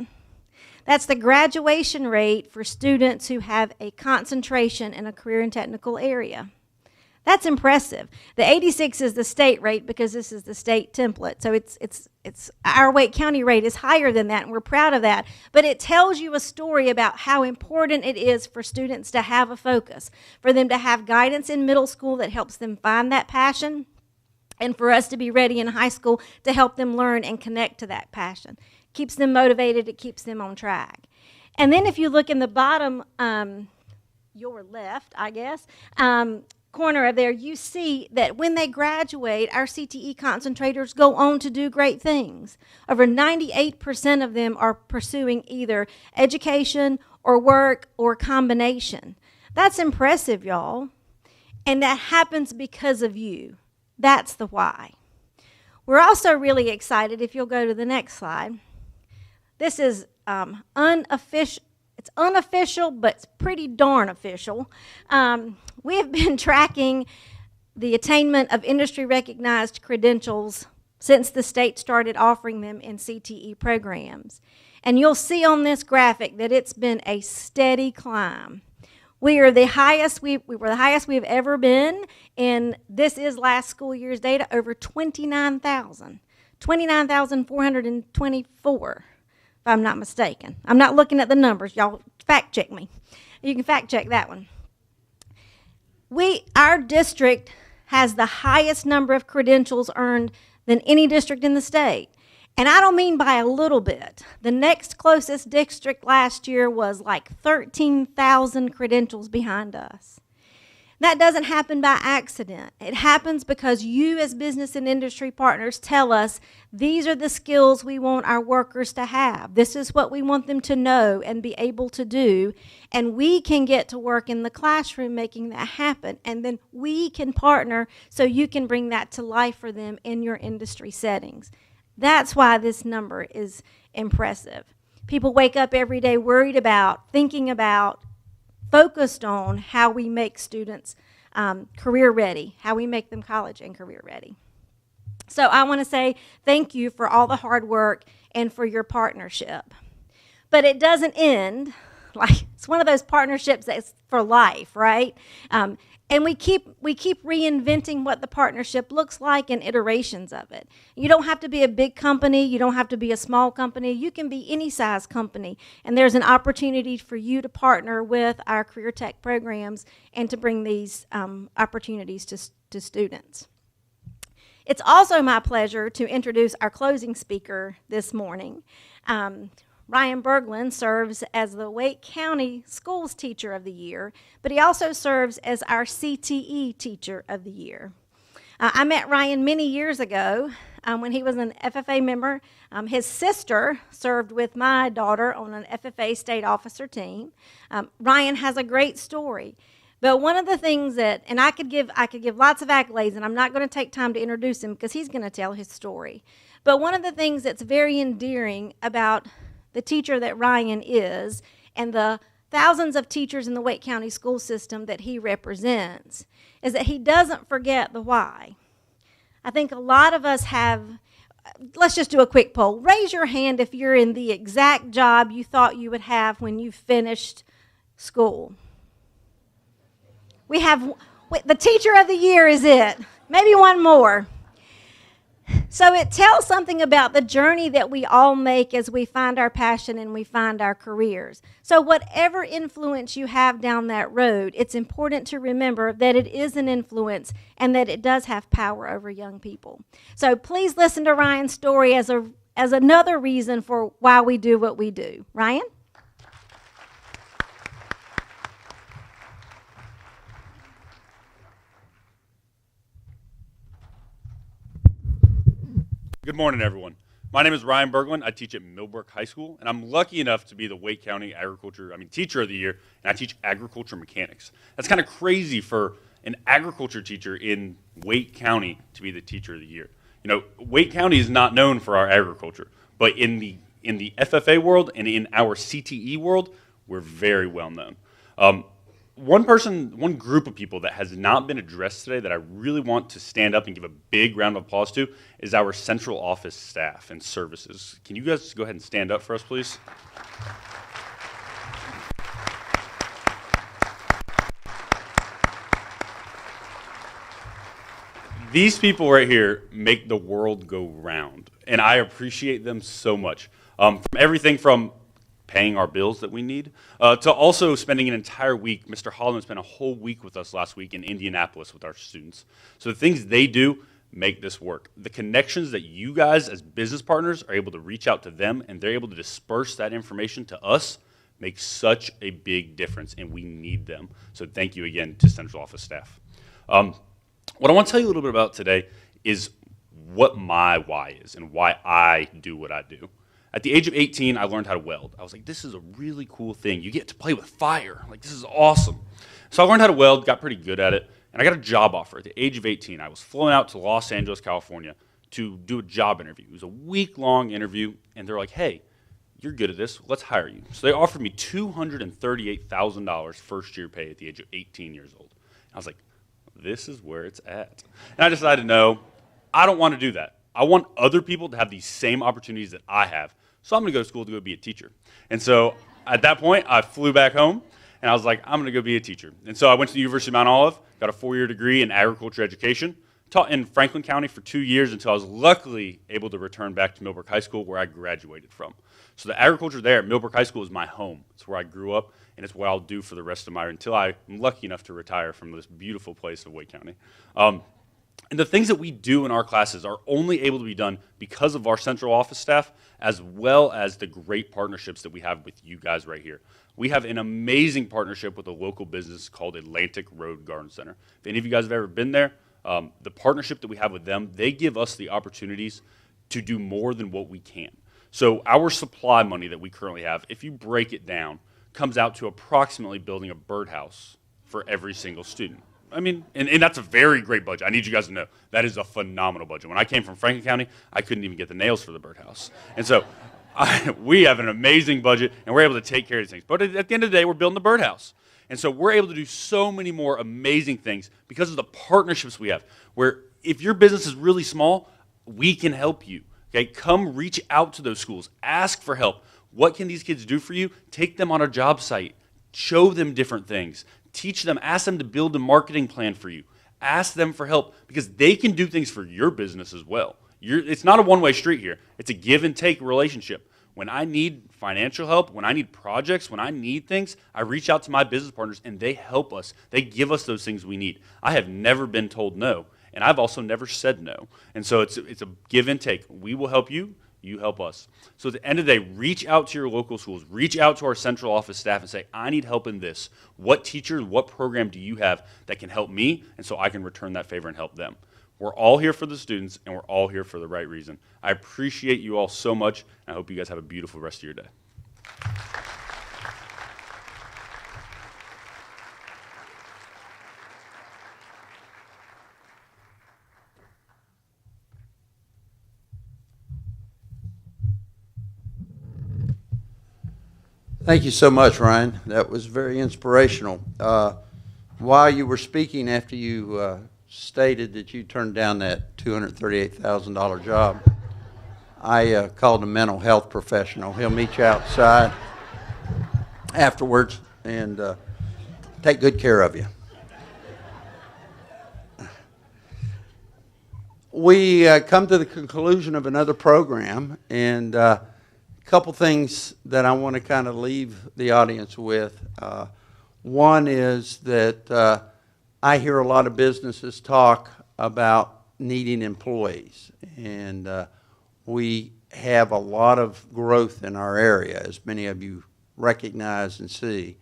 That's the graduation rate for students who have a concentration in a career and technical area. That's impressive. The 86 is the state rate because this is the state template. So it's our Wake County rate is higher than that, and we're proud of that. But it tells you a story about how important it is for students to have a focus, for them to have guidance in middle school that helps them find that passion, and for us to be ready in high school to help them learn and connect to that passion. Keeps them motivated, it keeps them on track. And then if you look in the bottom, your left, I guess, corner of there, you see that when they graduate, our CTE concentrators go on to do great things. Over 98% of them are pursuing either education or work or combination. That's impressive, y'all. And that happens because of you. That's the why. We're also really excited, if you'll go to the next slide. This is unofficial. It's unofficial, but it's pretty darn official. We have been tracking the attainment of industry-recognized credentials since the state started offering them in CTE programs. And you'll see on this graphic that it's been a steady climb. We were the highest we've ever been, and this is last school year's data, over 29,424. If I'm not mistaken. I'm not looking at the numbers. Y'all fact check me. You can fact check that one. Our district has the highest number of credentials earned than any district in the state. And I don't mean by a little bit. The next closest district last year was like 13,000 credentials behind us. That doesn't happen by accident. It happens because you as business and industry partners tell us these are the skills we want our workers to have. This is what we want them to know and be able to do. And we can get to work in the classroom making that happen. And then we can partner so you can bring that to life for them in your industry settings. That's why this number is impressive. People wake up every day worried about, thinking about, focused on how we make students career ready, how we make them college and career ready. So I want to say thank you for all the hard work and for your partnership. But it doesn't end. Like, it's one of those partnerships that's for life, right? And we keep reinventing what the partnership looks like and iterations of it. You don't have to be a big company. You don't have to be a small company. You can be any size company. And there's an opportunity for you to partner with our career tech programs and to bring these opportunities to students. It's also my pleasure to introduce our closing speaker this morning. Ryan Berglund serves as the Wake County Schools Teacher of the Year, but he also serves as our CTE Teacher of the Year. I met Ryan many years ago when he was an FFA member. His sister served with my daughter on an FFA state officer team. Ryan has a great story. But one of the things that, and I could give lots of accolades, and I'm not going to take time to introduce him because he's going to tell his story. But one of the things that's very endearing about the teacher that Ryan is and the thousands of teachers in the Wake County school system that he represents is that he doesn't forget the why. I think a lot of us have, let's just do a quick poll. Raise your hand if you're in the exact job you thought you would have when you finished school. We have, the Teacher of the Year is it. Maybe one more. So it tells something about the journey that we all make as we find our passion and we find our careers. So whatever influence you have down that road, it's important to remember that it is an influence and that it does have power over young people. So please listen to Ryan's story as another reason for why we do what we do. Ryan? Good morning, everyone. My name is Ryan Berglund. I teach at Millbrook High School, and I'm lucky enough to be the Wake County Teacher of the Year, and I teach agriculture mechanics. That's kind of crazy for an agriculture teacher in Wake County to be the Teacher of the Year. You know, Wake County is not known for our agriculture, but in the FFA world and in our CTE world, we're very well known. One group of people that has not been addressed today that I really want to stand up and give a big round of applause to is our central office staff and services. Can you guys go ahead and stand up for us, please? These people right here make the world go round, and I appreciate them so much. From everything from paying our bills that we need, to also spending an entire week. Mr. Holland spent a whole week with us last week in Indianapolis with our students. So the things they do make this work. The connections that you guys as business partners are able to reach out to them and they're able to disperse that information to us make such a big difference, and we need them. So thank you again to central office staff. What I want to tell you a little bit about today is what my why is and why I do what I do. At the age of 18, I learned how to weld. I was like, this is a really cool thing. You get to play with fire. Like, this is awesome. So I learned how to weld, got pretty good at it, and I got a job offer at the age of 18. I was flown out to Los Angeles, California to do a job interview. It was a week-long interview, and they're like, hey, you're good at this. Let's hire you. So they offered me $238,000 first-year pay at the age of 18 years old. I was like, this is where it's at. And I decided, no, I don't want to do that. I want other people to have these same opportunities that I have. So I'm going to go to school to go be a teacher. And so at that point, I flew back home, and I was like, I'm going to go be a teacher. And so I went to the University of Mount Olive, got a 4-year degree in agriculture education, taught in Franklin County for 2 years until I was luckily able to return back to Millbrook High School, where I graduated from. So the agriculture there at Millbrook High School is my home. It's where I grew up, and it's what I'll do for the rest of until I'm lucky enough to retire from this beautiful place of Wake County. And the things that we do in our classes are only able to be done because of our central office staff, as well as the great partnerships that we have with you guys right here. We have an amazing partnership with a local business called Atlantic Road Garden Center. If any of you guys have ever been there, the partnership that we have with them, they give us the opportunities to do more than what we can. So our supply money that we currently have, if you break it down, comes out to approximately building a birdhouse for every single student. I mean, and that's a very great budget. I need you guys to know that is a phenomenal budget. When I came from Franklin County, I couldn't even get the nails for the birdhouse. And so we have an amazing budget, and we're able to take care of these things. But at the end of the day, we're building the birdhouse. And so we're able to do so many more amazing things because of the partnerships we have, where if your business is really small, we can help you. Okay, come reach out to those schools. Ask for help. What can these kids do for you? Take them on a job site. Show them different things. Teach them, ask them to build a marketing plan for you. Ask them for help because they can do things for your business as well. It's not a one-way street here. It's a give and take relationship. When I need financial help, when I need projects, when I need things, I reach out to my business partners and they help us. They give us those things we need. I have never been told no, and I've also never said no. And so it's a give and take. We will help you. You help us. So at the end of the day, reach out to your local schools. Reach out to our central office staff and say, I need help in this. What teacher, what program do you have that can help me? And so I can return that favor and help them. We're all here for the students, and we're all here for the right reason. I appreciate you all so much, and I hope you guys have a beautiful rest of your day. Thank you so much, Ryan. That was very inspirational. While you were speaking, after you stated that you turned down that $238,000 job, I called a mental health professional. He'll meet you outside afterwards and take good care of you. We come to the conclusion of another program, and couple things that I want to kind of leave the audience with. One is that I hear a lot of businesses talk about needing employees, and we have a lot of growth in our area, as many of you recognize and see.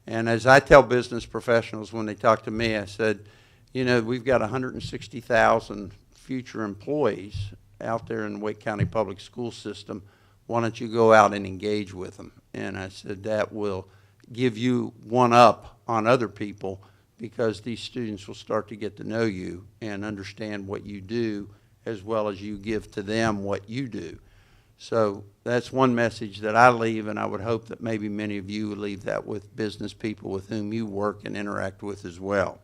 And as I tell business professionals when they talk to me, I said, you know, we've got 160,000 future employees out there in the Wake County Public School System. Why don't you go out and engage with them? And I said, that will give you one up on other people because these students will start to get to know you and understand what you do as well as you give to them what you do. So that's one message that I leave, and I would hope that maybe many of you would leave that with business people with whom you work and interact with as well.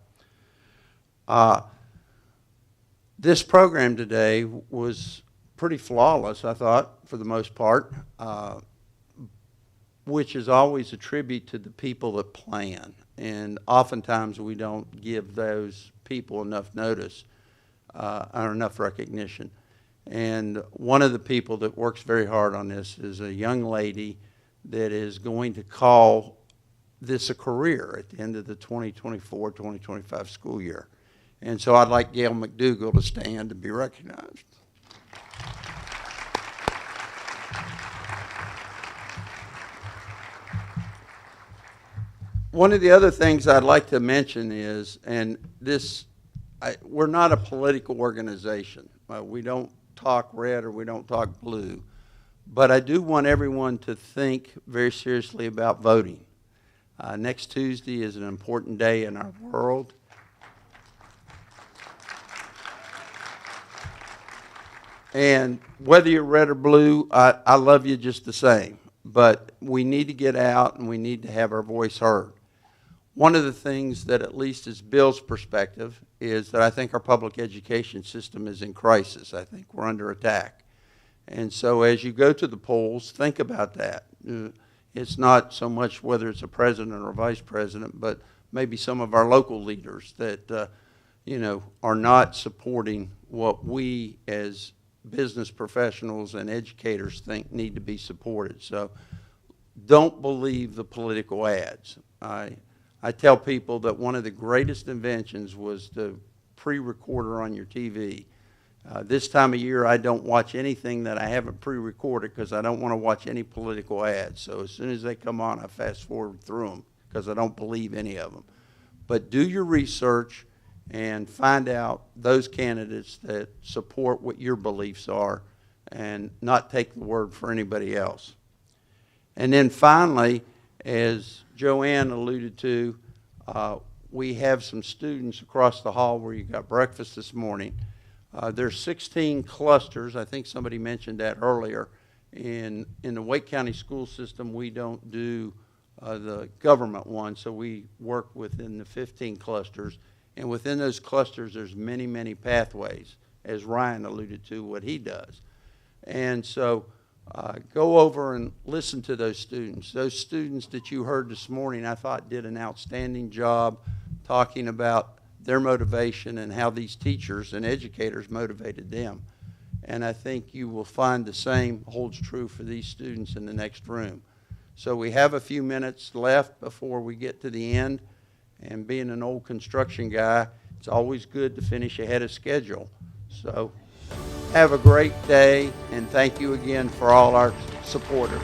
This program today was pretty flawless, I thought, for the most part, which is always a tribute to the people that plan. And oftentimes we don't give those people enough notice or enough recognition. And one of the people that works very hard on this is a young lady that is going to call this a career at the end of the 2024-2025 school year. And so I'd like Gail McDougall to stand and be recognized. One of the other things I'd like to mention is, and this, we're not a political organization. We don't talk red or we don't talk blue. But I do want everyone to think very seriously about voting. Next Tuesday is an important day in our world. And whether you're red or blue, I love you just the same. But we need to get out and we need to have our voice heard. One of the things that, at least is Bill's perspective, is that I think our public education system is in crisis. I think we're under attack. And so as you go to the polls, think about that. It's not so much whether it's a president or a vice president, but maybe some of our local leaders that, are not supporting what we as business professionals and educators think need to be supported. So don't believe the political ads. I tell people that one of the greatest inventions was the pre-recorder on your TV. This time of year, I don't watch anything that I haven't pre-recorded because I don't want to watch any political ads. So as soon as they come on, I fast forward through them because I don't believe any of them. But do your research and find out those candidates that support what your beliefs are and not take the word for anybody else. And then finally, as Joanne alluded to, we have some students across the hall where you got breakfast this morning. There's 16 clusters. I think somebody mentioned that earlier. In the Wake County school system, we don't do the government one, so we work within the 15 clusters. And within those clusters, there's many, many pathways, as Ryan alluded to what he does. And so go over and listen to those students. Those students that you heard this morning, I thought did an outstanding job talking about their motivation and how these teachers and educators motivated them. And I think you will find the same holds true for these students in the next room. So we have a few minutes left before we get to the end. And being an old construction guy, it's always good to finish ahead of schedule. So have a great day, and thank you again for all our supporters.